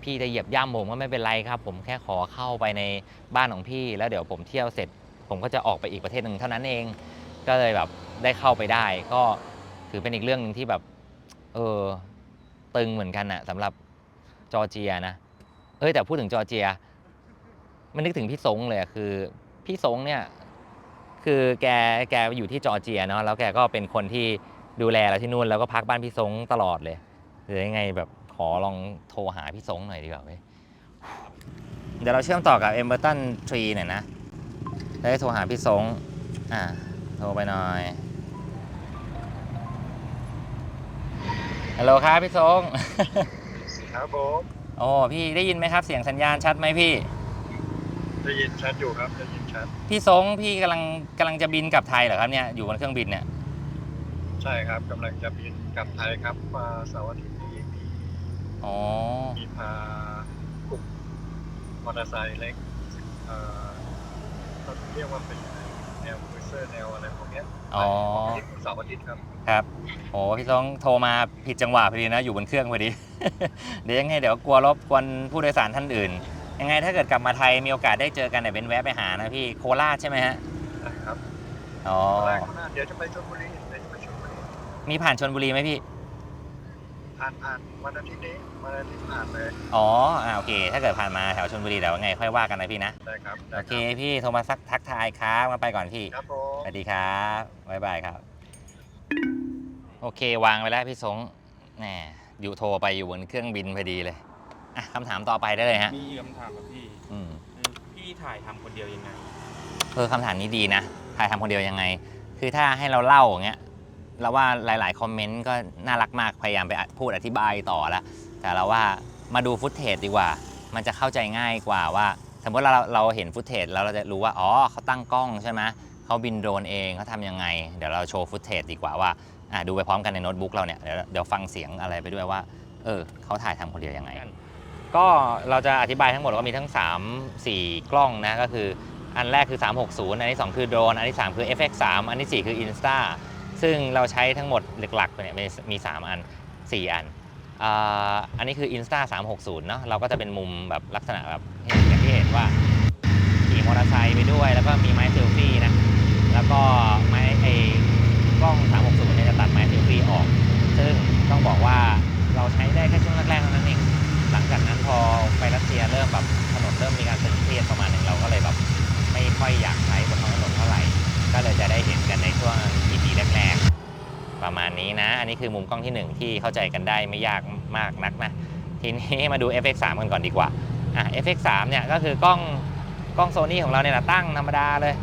พี่จะเหยียบย่ำผมก็ไม่เป็นไรครับผมแค่ขอเข้าไปในบ้านของพี่แล้วเดี๋ยวผมเที่ยวเสร็จผมก็จะออกไปอีกประเทศหนึ่งเท่านั้นเองก็เลยแบบได้เข้าไปได้ก็ถือเป็นอีกเรื่องนึงที่แบบตึงเหมือนกันสำหรับจอร์เจียนะแต่พูดถึงจอร์เจียมันนึกถึงพี่ซงเลยคือพี่ซงเนี่ยคือแกอยู่ที่จอร์เจียเนาะแล้วแกก็เป็นคนที่ดูแลเราที่นู่นแล้วก็พักบ้านพี่ซงตลอดเลยหรือยังไงแบบขอลองโทรหาพี่ซงหน่อยดีกว่าเดี๋ยวเราเชื่อมต่อกับ Emberton Tree หน่อยนะได้โทรหาพี่ซงโทรไปหน่อยฮัลโหลครับพี่ซงครับผมพี่ได้ยินไหมครับเสียงสัญญาณชัดไหมพี่ได้ยินชัดอยู่ครับได้ยินชัดพี่ซงพี่กำลังจะบินกลับไทยเหรอครับเนี่ยอยู่บนเครื่องบินเนี่ยใช่ครับกำลังจะบินกลับไทยครับมาเสาร์อาทิตย์นี้มีพากลุ่มมอเตอร์ไซค์เล็กเขาเรียกว่าเป็นแนวครูเซอร์แนวอะไรพวกนี้เสาร์อาทิตย์ครับพี่ซงโทรมาผิดจังหวะพอดีนะอยู่บนเครื่องพอดี เดี๋ยวยังไงเดี๋ยวกลัวรบกวนผู้โดยสารท่านอื่นยังไงถ้าเกิดกลับมาไทยมีโอกาสได้เจอกันเดี๋ยวเป็นแวะไปหานะพี่โคราชใช่ไหมฮะครับโคราชเดี๋ยวจะไปชลบุรีมีผ่านชลบุรีไหมพี่ผ่านวันอาทิตย์นี้วันอาทิตย์ผ่านเลยโอเคถ้าเกิดผ่านมาแถวชลบุรีเดี๋ยวไงค่อยว่ากันนะพี่นะได้ครับโอเคพี่โทรมาทักทายครับมาไปก่อนพี่ครับผมสวัสดีครับบ๊ายบายครับโอเควางไปแล้วพี่ซงอยู่โทรไปอยู่บนเครื่องบินพอดีเลยคำถามต่อไปได้เลยฮะมีคำถามครับพี่พี่ถ่ายทำคนเดียวยังไงคำถามนี้ดีนะถ่ายทำคนเดียวยังไงคือถ้าให้เราเล่าอย่างเงี้ยเราว่าหลายๆคอมเมนต์ก็น่ารักมากพยายามไปพูดอธิบายต่อแล้วแต่เราว่ามาดูฟุตเทจดีกว่ามันจะเข้าใจง่ายกว่าว่าสมมติเราเห็นฟุตเทจแล้วเราจะรู้ว่าเขาตั้งกล้องใช่ไหมเขาบินโดรนเองเขาทำยังไงเดี๋ยวเราโชว์ฟุตเทจดีกว่าว่าดูไปพร้อมกันในโน้ตบุ๊กเราเนี่ยเดี๋ยวฟังเสียงอะไรไปด้วยว่าเขาถ่ายทำคนเดียวยังไงก็เราจะอธิบายทั้งหมดว่ามีทั้ง 3-4 กล้องนะก็คืออันแรกคือ360อันที่2คือโดรนอันที่3คือ FX3 อันที่4คือ Insta ซึ่งเราใช้ทั้งหมดหลักๆเนี่ยมี3 อัน 4 อัน อันนี้คือ Insta 360เนาะเราก็จะเป็นมุมแบบลักษณะแบบอย่างที่เห็นว่าขี่มอเตอร์ไซค์ไปด้วยแล้วก็มีไม้เซลฟี่นะแล้วก็ไม้กล้อง360เนี่ยจะตัดไม้เซลฟี่ออกซึ่งต้องบอกว่าเราใช้ได้แค่ช่วงแรกๆเท่านั้นเองหลังจากนั้นพอไปรัสเซียเริ่มแบบถนนเริ่มมีการตึงเครียดประมาณหนึ่งเราก็เลยแบบไม่ค่อยอยากใช้บนท้องถนนเท่าไหร่ก็เลยจะได้เห็นกันในช่วง EP แรกๆประมาณนี้นะอันนี้คือมุมกล้องที่1ที่เข้าใจกันได้ไม่ยากมากนักนะทีนี้มาดู FX3 กันก่อนดีกว่าFX3 เนี่ยก็คือกล้องโซนี่ของเราเนี่ยตั้งธรรมดาเลย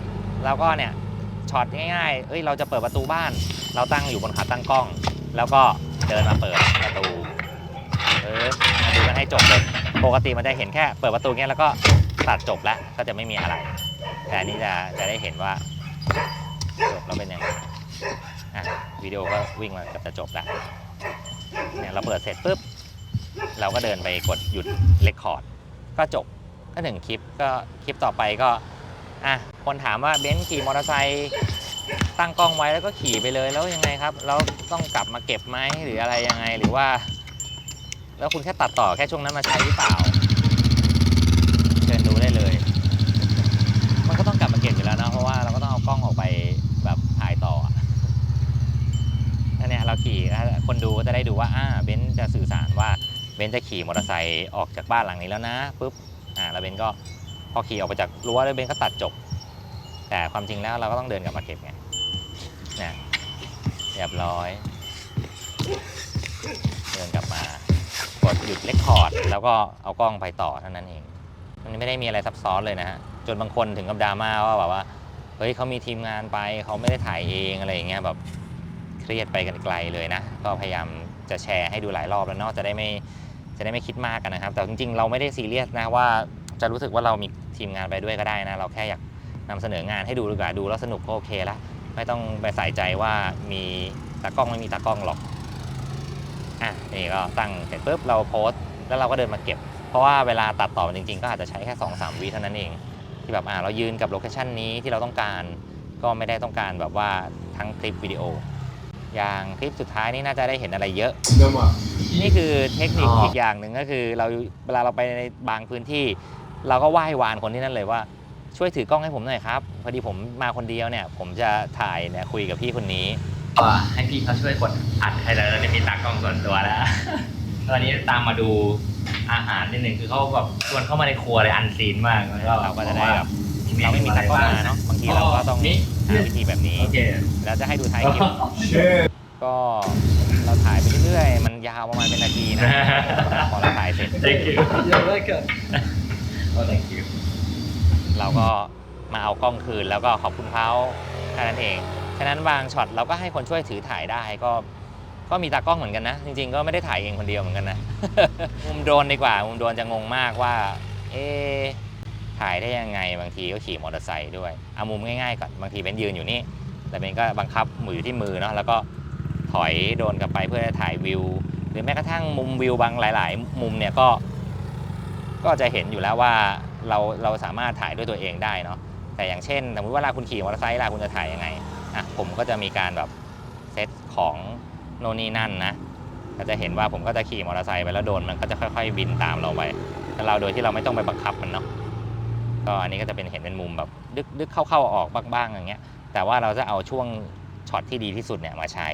แล้วก็เนี่ยช็อตง่ายๆเราจะเปิดประตูบ้านเราตั้งอยู่บนขาตั้งกล้องแล้วก็เดินมาเปิดประตูมาดูกันให้จบเลยปกติมันจะเห็นแค่เปิดประตูเงี้ยแล้วก็ตัดจบแล้วก็จะไม่มีอะไรแต่อันนี้จะได้เห็นว่าจบแล้วเป็นยังไงวิดีโอก็วิ่งมากับจะจบแล้วเนี่ยเราเปิดเสร็จปุ๊บเราก็เดินไปกดหยุดเรคคอร์ดก็จบก็1คลิปก็คลิปต่อไปก็คนถามว่าเบนซ์ขี่มอเตอร์ไซค์ตั้งกล้องไว้แล้วก็ขี่ไปเลยแล้วยังไงครับแล้วต้องกลับมาเก็บไหมหรืออะไรยังไงหรือว่าแล้วคุณแค่ตัดต่อแค่ช่วงนั้นมาใช้หรือเปล่าเชิญดูได้เลยมันก็ต้องกลับมาเก็บอยู่แล้วนะเพราะว่าเราก็ต้องเอากล้องออกไปแบบถ่ายต่อเนี่ยเราขี่คนดูก็จะได้ดูว่าเบนซ์จะสื่อสารว่าเบนซ์จะขี่มอเตอร์ไซค์ออกจากบ้านหลังนี้แล้วนะปุ๊บแล้วเบนซ์ก็พอขี่ออกไปจากรั้วแล้วเบนซ์ก็ตัดจบแต่ความจริงแล้วเราก็ต้องเดินกลับมาเก็บไงเนี่ยเรียบร้อยเดินกลับมากดหยุดเรคคอร์ดแล้วก็เอากล้องไปต่อเท่านั้นเองมันไม่ได้มีอะไรซับซ้อนเลยนะฮะจนบางคนถึงกับดราม่าว่าแบบว่าเฮ้ยเขามีทีมงานไปเขาไม่ได้ถ่ายเองอะไรอย่างเงี้ยแบบเครียดไปกันไกลเลยนะก็พยายามจะแชร์ให้ดูหลายรอบแล้วเนาะจะได้ไม่คิดมากกันนะครับแต่จริงๆเราไม่ได้ซีเรียสนะว่าจะรู้สึกว่าเรามีทีมงานไปด้วยก็ได้นะเราแค่อยากนำเสนองานให้ดูดีกว่าดูแล้วสนุกก็โอเคละไม่ต้องไปใส่ใจว่ามีตากล้องไม่มีตากล้องหรอกนี่ก็ตั้งเสร็จปุ๊บเราโพสต์แล้วเราก็เดินมาเก็บเพราะว่าเวลาตัดต่อจริงๆก็อาจจะใช้แค่ 2-3 วิเท่านั้นเองที่แบบเรายืนกับโลเคชั่นนี้ที่เราต้องการก็ไม่ได้ต้องการแบบว่าทั้งคลิปวิดีโออย่างคลิปสุดท้ายนี่น่าจะได้เห็นอะไรเยอะนี่คือเทคนิคอีกอย่างหนึ่งก็คือเราเวลาเราไปในบางพื้นที่เราก็ไหว้วานคนที่นั่นเลยว่าช่วยถือกล้องให้ผมหน่อยครับพอดีผมมาคนเดียวเนี่ยผมจะถ่ายเนี่ยคุยกับพี่คนนี้ให้พี่เขาช่วยกดอัดให้แล้วจะมีตากล้องส่วนตัวแล้วตอนนี้ตามมาดูอาหารนิดนึงคือเขาแบบชวนเข้ามาในครัวเลยอันซีนมากแล้วเราก็จะได้แบบเราไม่มีตากล้องมาเนาะบางทีเราก็ต้องหาวิธีแบบนี้แล้วจะให้ดูท้ายคลิปก็เราถ่ายไปเรื่อยๆมันยาวประมาณเป็นนาทีนะพอเราถ่ายเสร็จ Thank you You're welcome Oh thank you เราก็มาเอากล้องคืนแล้วก็ขอบคุณเขาแค่นั้นเองฉะนั้นบางช็อตเราก็ให้คนช่วยถือถ่ายได้ก็มีตากล้องเหมือนกันนะจริงๆก็ไม่ได้ถ่ายเองคนเดียวเหมือนกันนะ มุมโดรนดีกว่ามุมโดรนจะงงมากว่าถ่ายได้ยังไงบางทีก็ขี่มอเตอร์ไซค์ด้วยเอามุมง่ายๆก่อนบางทีเป็นยืนอยู่นี่แต่เป็นก็บังคับมืออยู่ที่มือเนาะแล้วก็ถอยโดรนกลับไปเพื่อจะถ่ายวิวหรือแม้กระทั่งมุมวิวบางหลายๆมุมเนี่ยก็จะเห็นอยู่แล้วว่าเราสามารถถ่ายด้วยตัวเองได้เนาะแต่อย่างเช่นสมมติว่าเวลาคุณขี่มอเตอร์ไซค์คุณจะถ่ายยังไงผมก็จะมีการแบบเซตของโน่นนี่นั่นนะก็จะเห็นว่าผมก็จะขี่มอเตอร์ไซค์ไปแล้วโดรนมันก็จะค่อยๆบินตามเราไปแล้วเราโดยที่เราไม่ต้องไปบังคับมันเนาะก็อันนี้ก็จะเป็นเห็นเป็นมุมแบบดึกเข้าๆออกบ้างๆอย่างเงี้ยแต่ว่าเราจะเอาช่วงช็อตที่ดีที่สุดเนี่ยมาใช้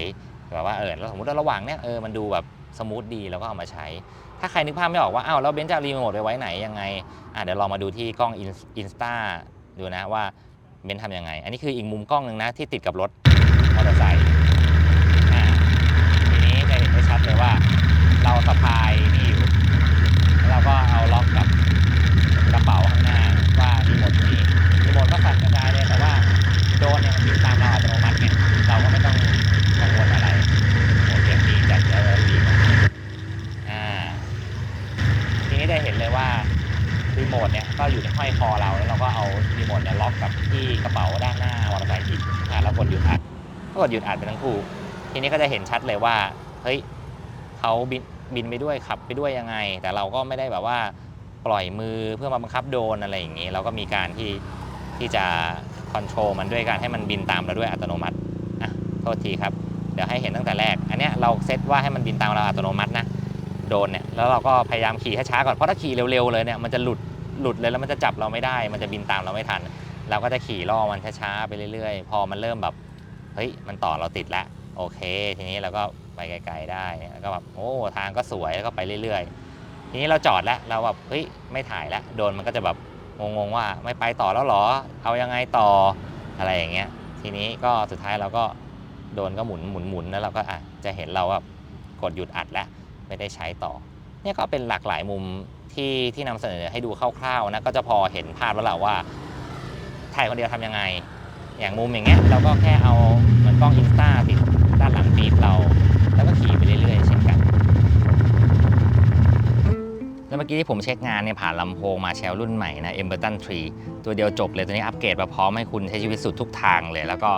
แบบว่าแล้วสมมติว่าระหว่างเนี่ยมันดูแบบสมูทดีแล้วก็เอามาใช้ถ้าใครนึกภาพไม่ออกว่าแล้วเบนซ์จะรีโมทไปไว้ไหนยังไงเดี๋ยวลองมาดูที่กล้อง Insta ดูนะว่าเบนซ์ทำยังไงอันนี้คืออีกมุมกล้องหนึ่งนะที่ติดกับรถมอเตอร์ไซค์ทีนี้จะเห็นได้ชัดเลยว่าเราสะพายนี่อยู่แล้วเราก็เอาล็อกกับกระเป๋าข้างหน้าว่ารีโมทนี่รีโมทก็สั่นกระจายเลยแต่ว่าโดรนเนี่ยมันบินตามเราอัตโนมัติเนี่ยเราก็ไม่ต้องกังวลอะไรโอเคดีจัดดีทีนี้ได้เห็นเลยว่ารีโมทเนี่ยก็อยู่ในห้อยคอเราแล้วเราก็เอารีโมทเนี่ยล็อกกับที่กระเป๋าด้านหน้ามอเตอร์ไซค์อีกเรากดหยุดอัดก็กดหยุดอัดไปทั้งคู่ทีนี้ก็จะเห็นชัดเลยว่าเฮ้ยเขาบินไปด้วยขับไปด้วยยังไงแต่เราก็ไม่ได้แบบว่าปล่อยมือเพื่อมาบังคับโดรนอะไรอย่างนี้เราก็มีการที่จะคอนโทรลมันด้วยการให้มันบินตามเราด้วยอัตโนมัติโทษทีครับเดี๋ยวให้เห็นตั้งแต่แรกอันเนี้ยเราเซตว่าให้มันบินตามเราอัตโนมัตินะ โดนเนี่ยแล้วเราก็พยายามขี่ช้าๆก่อนเพราะถ้าขี่เร็วๆเลยเนี่ยมันจะหลุดเลยแล้วมันจะจับเราไม่ได้มันจะบินตามเราไม่ทันเราก็จะขี่ล่อมันช้าๆไปเรื่อยๆพอมันเริ่มแบบเฮ้ยมันต่อเราติดแล้วโอเคทีนี้เราก็ไปไกลๆได้แล้วก็แบบโอ้ทางก็สวยแล้วก็ไปเรื่อยๆทีนี้เราจอดแล้วเราแบบเฮ้ยไม่ถ่ายแล้วโดนมันก็จะแบบงงว่าไม่ไปต่อแล้วหรอเอายังไงต่ออะไรอย่างเงี้ยทีนี้ก็สุดท้ายเราก็โดนก็หมุนแล้วเราก็จะเห็นเราว่ากดหยุดอัดแล้วไม่ได้ใช้ต่อเนี่ยก็เป็นหลากหลายมุมที่นำเสนอให้ดูคร่าวๆนะก็จะพอเห็นภาพแล้วแหละว่าถ่ายคนเดียวทำยังไงอย่างมุมอย่างเงี้ยเราก็แค่เอาเหมือนกล้องอินสตาติดด้านหลังปี๊บเราแล้วก็ขี่ไปเรื่อยๆเช่นกันแล้วเมื่อกี้ที่ผมเช็คงานเนี่ยผ่านลำโพงมาแชลรุ่นใหม่นะ Emberton 3 ตัวเดียวจบเลยตัวนี้อัปเกรดมาพร้อมให้คุณใช้ชีวิตสุดทุกทางเลยแล้วก็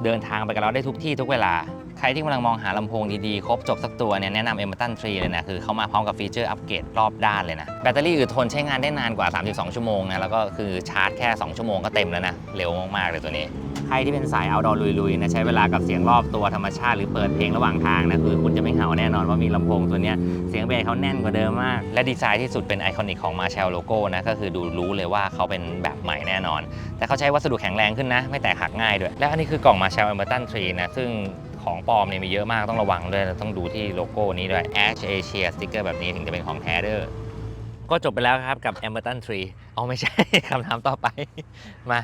เดินทางไปกับเราได้ทุกที่ทุกเวลาใครที่กำลังมองหาลำโพงดีๆครบจบสักตัวเนี่ยแนะนำ Emberton 3 เลยนะคือเขามาพร้อมกับฟีเจอร์อัปเกรดรอบด้านเลยนะแบตเตอรี่อึดทนใช้งานได้นานกว่า32ชั่วโมงนะแล้วก็คือชาร์จแค่2ชั่วโมงก็เต็มแล้วนะเร็วมากๆเลยตัวนี้ใครที่เป็นสาย outdoor ลุยๆนะใช้เวลากับเสียงรอบตัวธรรมชาติหรือเปิดเพลงระหว่างทางนะคือคุณจะไม่เห่าแน่นอนว่ามีลำโพงตัวนี้เสียงเบสเขาแน่นกว่าเดิมมากและดีไซน์ที่สุดเป็นไอคอนิกของ Marshall โลโก้นะก็คือดูรู้เลยว่าเขาเป็นแบบใหม่แน่นอนแต่เขาใช้วัสดุแข็งแรงขึ้นนะไม่แตกหักง่ายด้วยและอันนี้คือกล่อง Marshall Emberton 3 นะซึ่งของปลอมเนี่ยมีเยอะมากต้องระวังด้วยต้องดูที่โลโก้นี้ด้วย Ash Asia สติ๊กเกอร์แบบนี้ถึงจะเป็นของแท้เด้อก็จบไปแล้วครับกับ Emberton 3เอาไม่ใช่ คำถามต่อไปมา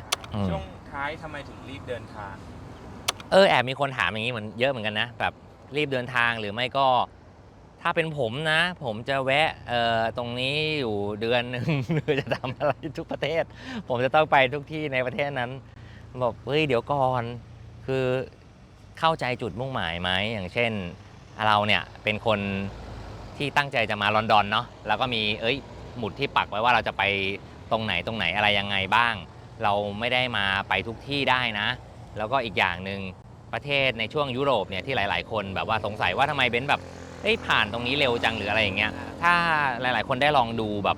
ช่วงท้ายทำไมถึงรีบเดินทางแอบมีคนถามอย่างนี้เหมือนเยอะเหมือนกันนะแบบรีบเดินทางหรือไม่ก็ถ้าเป็นผมนะผมจะแวะตรงนี้อยู่เดือนหนึ่งหรือจะทำอะไรทุกประเทศผมจะต้องไปทุกที่ในประเทศนั้นบอกเฮ้ยเดี๋ยวก่อนคือเข้าใจจุดมุ่งหมายไหมอย่างเช่นเราเนี่ยเป็นคนที่ตั้งใจจะมาลอนดอนเนาะแล้วก็มีหมุดที่ปักไว้ว่าเราจะไปตรงไหนอะไรยังไงบ้างเราไม่ได้มาไปทุกที่ได้นะแล้วก็อีกอย่างหนึ่งประเทศในช่วงยุโรปเนี่ยที่หลายๆคนแบบว่าสงสัยว่าทำไมเบนซ์แบบผ่านตรงนี้เร็วจังหรืออะไรอย่างเงี้ยถ้าหลายๆคนได้ลองดูแบบ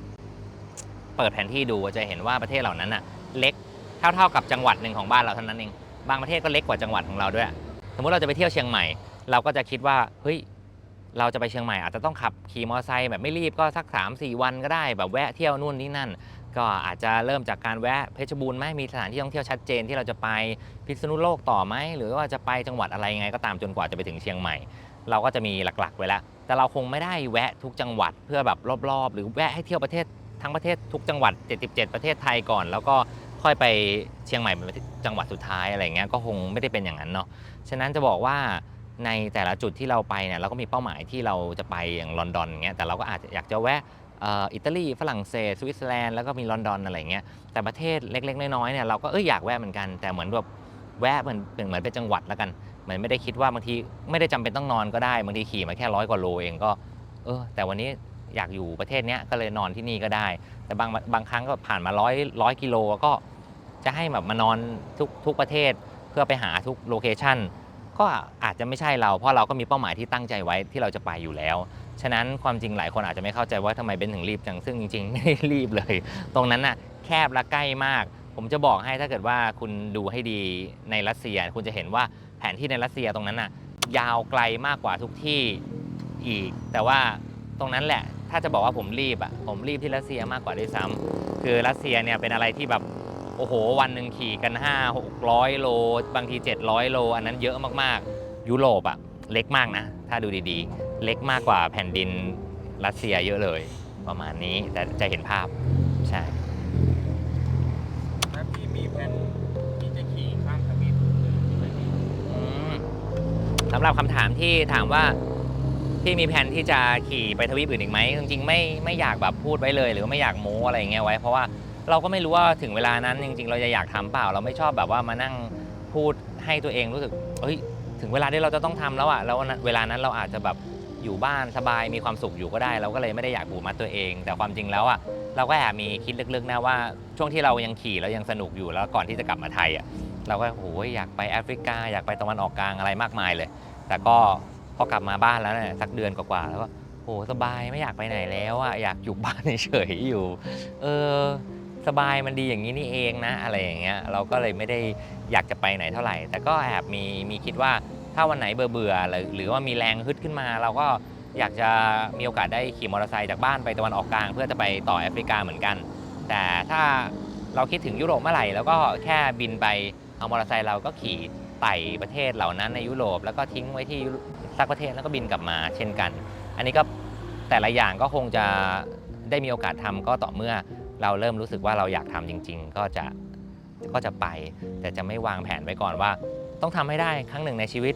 เปิดแผนที่ดูจะเห็นว่าประเทศเหล่านั้นน่ะเล็กเท่ากับจังหวัดหนึ่งของบ้านเราเท่านั้นเองบางประเทศก็เล็กกว่าจังหวัดของเราด้วยสมมุติเราจะไปเที่ยวเชียงใหม่เราก็จะคิดว่าเฮ้ยเราจะไปเชียงใหม่อาจจะต้องขับขี่มอเตอร์ไซค์แบบไม่รีบก็สัก 3-4 วันก็ได้แบบแวะเที่ยวนู่นนี่นั่นก็อาจจะเริ่มจากการแวะเพชรบูรณ์ไหมมีสถานที่ท่องเที่ยวชัดเจนที่เราจะไปพิษณุโลกต่อไหมหรือว่าจะไปจังหวัดอะไรยังไงก็ตามจนกว่าจะไปถึงเชียงใหม่เราก็จะมีหลักๆไว้แล้วแต่เราคงไม่ได้แวะทุกจังหวัดเพื่อแบบรอบๆหรือแวะให้เที่ยวประเทศทั้งประเทศทุกจังหวัด77ประเทศไทยก่อนแล้วก็ค่อยไปเชียงใหม่เป็นจังหวัดสุดท้ายอะไรเงี้ยก็คงไม่ได้เป็นอย่างนั้นเนาะฉะนั้นจะบอกว่าในแต่ละจุดที่เราไปเนี่ยเราก็มีเป้าหมายที่เราจะไปอย่างลอนดอนอย่างเงี้ยแต่เราก็อาจจะอยากจะแวะอิตาลีฝรั่งเศสสวิตเซอร์แลนด์แล้วก็มีลอนดอนอะไรเงี้ยแต่ประเทศเล็กๆน้อยๆเนี่ยเราก็อยากแวะเหมือนกันแต่เหมือนแบบแวะเหมือนเป็นจังหวัดแล้วกันเหมือนไม่ได้คิดว่าบางทีไม่ได้จำเป็นต้องนอนก็ได้บางทีขี่มาแค่100 กว่าโลเองก็แต่วันนี้อยากอยู่ประเทศนี้ก็เลยนอนที่นี่ก็ได้แต่บางครั้งก็ผ่านมาร้อยกิโลก็จะให้แบบมานอนทุกประเทศเพื่อไปหาทุกโลเคชั่นก็อาจจะไม่ใช่เราเพราะเราก็มีเป้าหมายที่ตั้งใจไว้ที่เราจะไปอยู่แล้วฉะนั้นความจริงหลายคนอาจจะไม่เข้าใจว่าทำไมเบนถึงรีบจังซึ่งจริงๆไม่ได้รีบเลยตรงนั้นน่ะแคบและใกล้มากผมจะบอกให้ถ้าเกิดว่าคุณดูให้ดีในรัสเซียคุณจะเห็นว่าแผนที่ในรัสเซียตรงนั้นน่ะยาวไกลมากกว่าทุกที่อีกแต่ว่าตรงนั้นแหละถ้าจะบอกว่าผมรีบผมรีบที่รัสเซียมากกว่าด้วยซ้ำคือรัสเซียเนี่ยเป็นอะไรที่แบบโอ้โหวันหนึ่งขี่กัน500-600 โลบางที700 โลอันนั้นเยอะมากๆยุโรปเล็กมากนะถ้าดูดีๆเล็กมากกว่าแผ่นดินรัสเซียเยอะเลยประมาณนี้แต่จะเห็นภาพใช่แล้วพี่มีแผนที่จะขี่ข้ามทวีปสำหรับคำถามที่ถามว่าพี่มีแผนที่จะขี่ไปทวีปอื่นอีกไหมจริงๆไม่อยากแบบพูดไว้เลยหรือไม่อยากโม้อะไรอย่างเงี้ยไว้เพราะว่าเราก็ไม่รู้ว่าถึงเวลานั้นจริงๆเราจะอยากทำเปล่าเราไม่ชอบแบบว่ามานั่งพูดให้ตัวเองรู้สึกถึงเวลาที่เราจะต้องทำแล้วแล้วเวลานั้นเราอาจจะแบบอยู่บ้านสบายมีความสุขอยู่ก็ได้เราก็เลยไม่ได้อยากผูกมัดตัวเองแต่ความจริงแล้วเราก็แอบมีคิดลึกๆนะว่าช่วงที่เรายังขี่แล้วยังสนุกอยู่แล้วก่อนที่จะกลับมาไทยเราก็อยากไปแอฟริกาอยากไปตะวันออกกลางอะไรมากมายเลยแต่ก็พอกลับมาบ้านแล้วเนี่ยสักเดือนกว่าๆแล้วก็สบายไม่อยากไปไหนแล้วอยากอยู่บ้านเฉยๆอยู่สบายมันดีอย่างนี้นี่เองนะอะไรอย่างเงี้ยเราก็เลยไม่ได้อยากจะไปไหนเท่าไหร่แต่ก็แอบมีคิดว่าถ้าวันไหนเบื่อหรือว่ามีแรงฮึดขึ้นมาเราก็ อยากจะมีโอกาสได้ขี่มอเตอร์ไซค์จากบ้านไปตะวันออกกลางเพื่อจะไปต่อแอฟริกาเหมือนกัน แต่ถ้าเราคิดถึงยุโรปเมื่อไหร่แล้วก็แค่บินไปเอามอเตอร์ไซค์เราก็ขี่ไต่ประเทศเหล่านั้นในยุโรปแล้วก็ทิ้งไว้ที่สักประเทศแล้วก็บินกลับมาเช่นกัน อันนี้ก็แต่ละอย่างก็คงจะได้มีโอกาสทำก็ต่อเมื่อเราเริ่มรู้สึกว่าเราอยากทำจริงๆก็จะไปแต่จะไม่วางแผนไว้ก่อนว่าต้องทำให้ได้ครั้งหนึ่งในชีวิต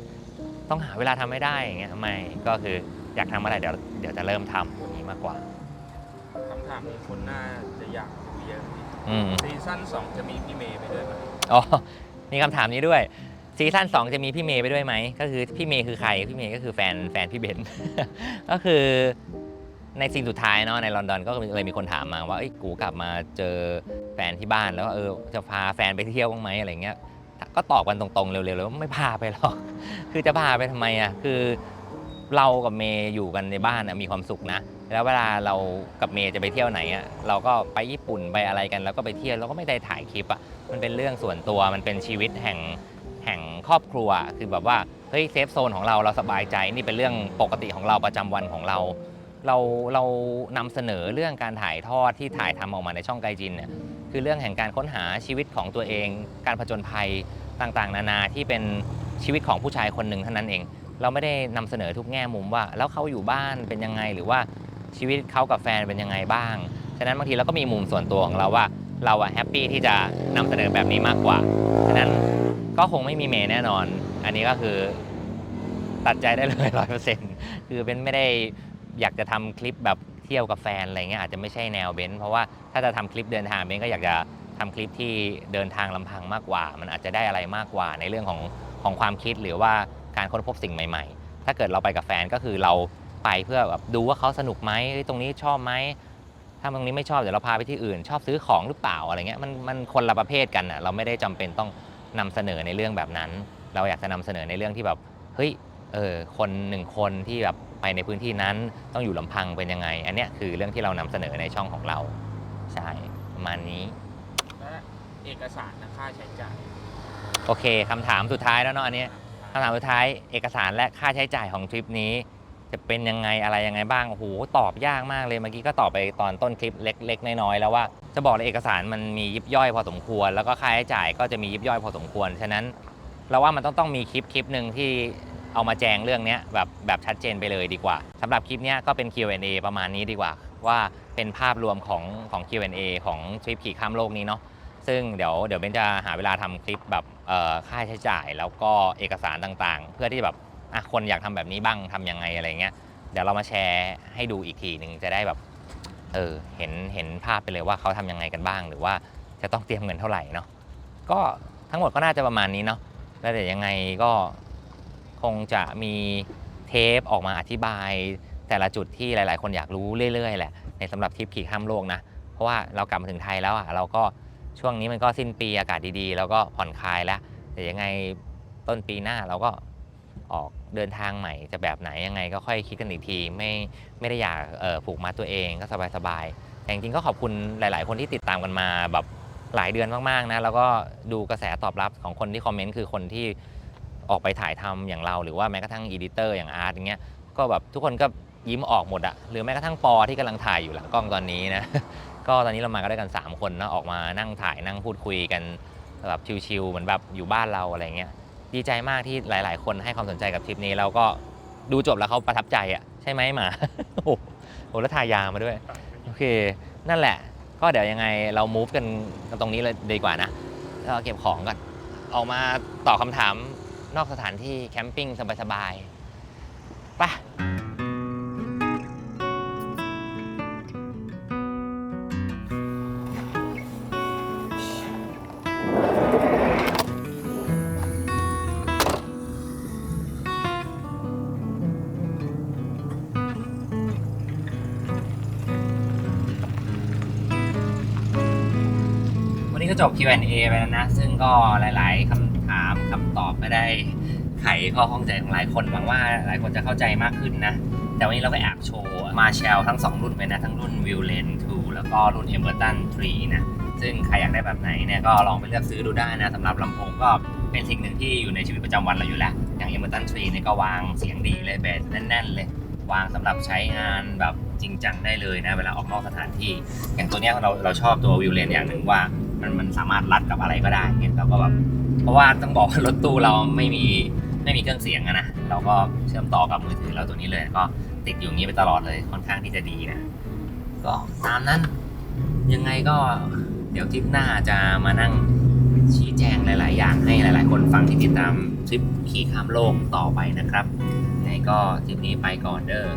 ต้องหาเวลาทำให้ได้อย่างเงี้ยไม่ก็คืออยากทำอะไรเดี๋ยวจะเริ่มทำอย่างนี้มากกว่า คำถามนี้คนน่าจะอยากรู้เยอะ ซีซั่น2จะมีพี่เมย์ไปด้วยไหม อ๋อมีคำถามนี้ด้วยซีซั่น2จะมีพี่เมย์ไปด้วยไหมก็คือพี่เมย์คือใครพี่เมย์ก็คือแฟนพี่เบน ก็คือในซีนสุดท้ายเนาะในลอนดอนก็เลยมีคนถามมาว่ากูกลับมาเจอแฟนที่บ้านแล้วจะพาแฟนไปเที่ยวบ้างไหมอะไรเงี้ยก็ตอบกันตรงๆเร็วๆเลยว่าไม่พาไปหรอก คือจะพาไปทำไมอ่ะคือเรากับเมย์อยู่กันในบ้านมีความสุขนะแล้วเวลาเรากับเมย์จะไปเที่ยวไหนอ่ะเราก็ไปญี่ปุ่นไปอะไรกันแล้วก็ไปเที่ยวเราก็ไม่ได้ถ่ายคลิปอ่ะมันเป็นเรื่องส่วนตัวมันเป็นชีวิตแห่งครอบครัวคือแบบว่าเฮ้ยเซฟโซนของเราสบายใจนี่เป็นเรื่องปกติของเราประจำวันของเรานำเสนอเรื่องการถ่ายทอดที่ถ่ายทำออกมาในช่องไกจินเนี่ยคือเรื่องแห่งการค้นหาชีวิตของตัวเองการผจญภัยต่างๆนานาที่เป็นชีวิตของผู้ชายคนหนึ่งเท่านั้นเองเราไม่ได้นำเสนอทุกแง่มุมว่าแล้วเขาอยู่บ้านเป็นยังไงหรือว่าชีวิตเขากับแฟนเป็นยังไงบ้างฉะนั้นบางทีเราก็มีมุมส่วนตัวของเราว่าเราแฮปปี้ที่จะนำเสนอแบบนี้มากกว่าฉะนั้นก็คงไม่มีเมย์แน่นอนอันนี้ก็คือตัดใจได้เลย 100% คือเป็นไม่ได้อยากจะทำคลิปแบบเที่ยวกับแฟนอะไรเงี้ยอาจจะไม่ใช่แนวเบนเพราะว่าถ้าจะทำคลิปเดินทางเบนก็อยากจะทำคลิปที่เดินทางลำพังมากกว่ามันอาจจะได้อะไรมากกว่าในเรื่องของความคิดหรือว่าการค้นพบสิ่งใหม่ๆถ้าเกิดเราไปกับแฟนก็คือเราไปเพื่อแบบดูว่าเขาสนุกไหมตรงนี้ชอบไหมถ้าตรงนี้ไม่ชอบเดี๋ยวเราพาไปที่อื่นชอบซื้อของหรือเปล่าอะไรเงี้ยมันคนละประเภทกันอ่ะเราไม่ได้จำเป็นต้องนำเสนอในเรื่องแบบนั้นเราอยากจะนำเสนอในเรื่องที่แบบเฮ้ยคนหนึ่งคนที่แบบไปในพื้นที่นั้นต้องอยู่ลำพังเป็นยังไงอันเนี้ยคือเรื่องที่เรานำเสนอในช่องของเราใช่ประมาณนี้และเอกสารและค่าใช้จ่ายโอเคคำถามสุดท้ายแล้วเนาะอันนี้คำถามสุดท้ายเอกสารและค่าใช้จ่ายของทริปนี้จะเป็นยังไงอะไรยังไงบ้างโอ้โหตอบยากมากเลยเมื่อกี้ก็ตอบไปตอนต้นคลิปเล็กๆน้อยๆแล้วว่าจะบอกเลยเอกสารมันมียิบย่อยพอสมควรแล้วก็ค่าใช้จ่ายก็จะมียิบย่อยพอสมควรฉะนั้นเราว่ามันต้องมีคลิปหนึ่งที่เอามาแจงเรื่องนี้แบบชัดเจนไปเลยดีกว่าสำหรับคลิปนี้ก็เป็น Q&A ประมาณนี้ดีกว่าว่าเป็นภาพรวมของ Q&A ของทริปขี่ข้ามโลกนี้เนาะซึ่งเดี๋ยวเบนจะหาเวลาทำคลิปแบบค่าใช้จ่ายแล้วก็เอกสารต่างๆเพื่อที่แบบคนอยากทำแบบนี้บ้างทำยังไงอะไรเงี้ยเดี๋ยวเรามาแชร์ให้ดูอีกทีหนึ่งจะได้แบบเห็นภาพไปเลยว่าเขาทำยังไงกันบ้างหรือว่าจะต้องเตรียมเงินเท่าไหร่เนาะก็ทั้งหมดก็น่าจะประมาณนี้เนาะแล้วเดี๋ยวยังไงก็คงจะมีเทปออกมาอธิบายแต่ละจุดที่หลายๆคนอยากรู้เรื่อยๆแหละในสำหรับทริปขี่ข้ามโลกนะเพราะว่าเรากลับมาถึงไทยแล้วเราก็ช่วงนี้มันก็สิ้นปีอากาศดีๆแล้วก็ผ่อนคลายแล้วแต่ยังไงต้นปีหน้าเราก็ออกเดินทางใหม่จะแบบไหนยังไงก็ค่อยคิดกันอีกทีไม่ได้อยากผูกมัดตัวเองก็สบายๆแต่จริงๆก็ขอบคุณหลายๆคนที่ติดตามกันมาแบบหลายเดือนมากๆนะแล้วก็ดูกระแสตอบรับของคนที่คอมเมนต์คือคนที่ออกไปถ่ายทำอย่างเราหรือว่าแม้กระทั่งอีดิเตอร์อย่างอาร์ตอย่างเงี้ยก็แบบทุกคนก็ยิ้มออกหมดอะหรือแม้กระทั่งปอที่กำลังถ่ายอยู่หลังกล้องตอนนี้นะ ก็ตอนนี้เรามากันด้วยกัน3คนนะออกมานั่งถ่ายนั่งพูดคุยกันแบบชิลๆเหมือนแบบอยู่บ้านเราอะไรเงี้ยดีใจมากที่หลายๆคนให้ความสนใจกับทริปนี้เราก็ดูจบแล้วเขาประทับใจอ่ะใช่ไหมหมา โอ้โหแล้วทายามาด้วยโอเคนั่นแหละก็เดี๋ยวยังไงเรา move กันตรงนี้เลยดีกว่านะเราเก็บของก่อนออกมาตอบคำถามนอกสถานที่แคมปิ้งสบายๆไปก็จบ Q&A ไปแล้วนะซึ่งก็หลายๆคำถามคำตอบไม่ได้ไขข้อข้องใจของหลายคนหวังว่าหลายคนจะเข้าใจมากขึ้นนะแต่วันนี้เราก็แอบโชว์มาแชลทั้ง2รุ่นไปนะทั้งรุ่น Viewland 2 แล้วก็รุ่น Emerton 3 นะซึ่งใครอยากได้แบบไหนเนี่ยก็ลองไปเลือกซื้อดูได้นะสำหรับลำโพงก็เป็นสิ่งหนึ่งที่อยู่ในชีวิตประจำวันเราอยู่แล้วอย่าง Emerton 3 เนี่ยก็วางเสียงดีเลยเบสแน่นๆเลย วางสำหรับใช้งานแบบจริงจังได้เลยนะเวลาออกนอกสถานที่อย่างตัวเนี้ยเราชอบตัววิวเลนอย่างหนึ่งว่ามันสามารถรัดกับอะไรก็ได้เงี้ยเราก็แบบเพราะว่าต้องบอกว่ารถตู้เราไม่มีเครื่องเสียงอะนะเราก็เชื่อมต่อกับมือถือเราตัวนี้เลยก็ติดอยู่อย่างนี้ไปตลอดเลยค่อนข้างที่จะดีนะก็ตามนั้นยังไงก็เดี๋ยวทริปหน้าจะมานั่งชี้แจงหลายๆอย่างให้หลายๆคนฟังที่ติดตามทริปขี่ข้ามโลกต่อไปนะครับยังไงก็ทริปนี้ไปก่อนเด้อ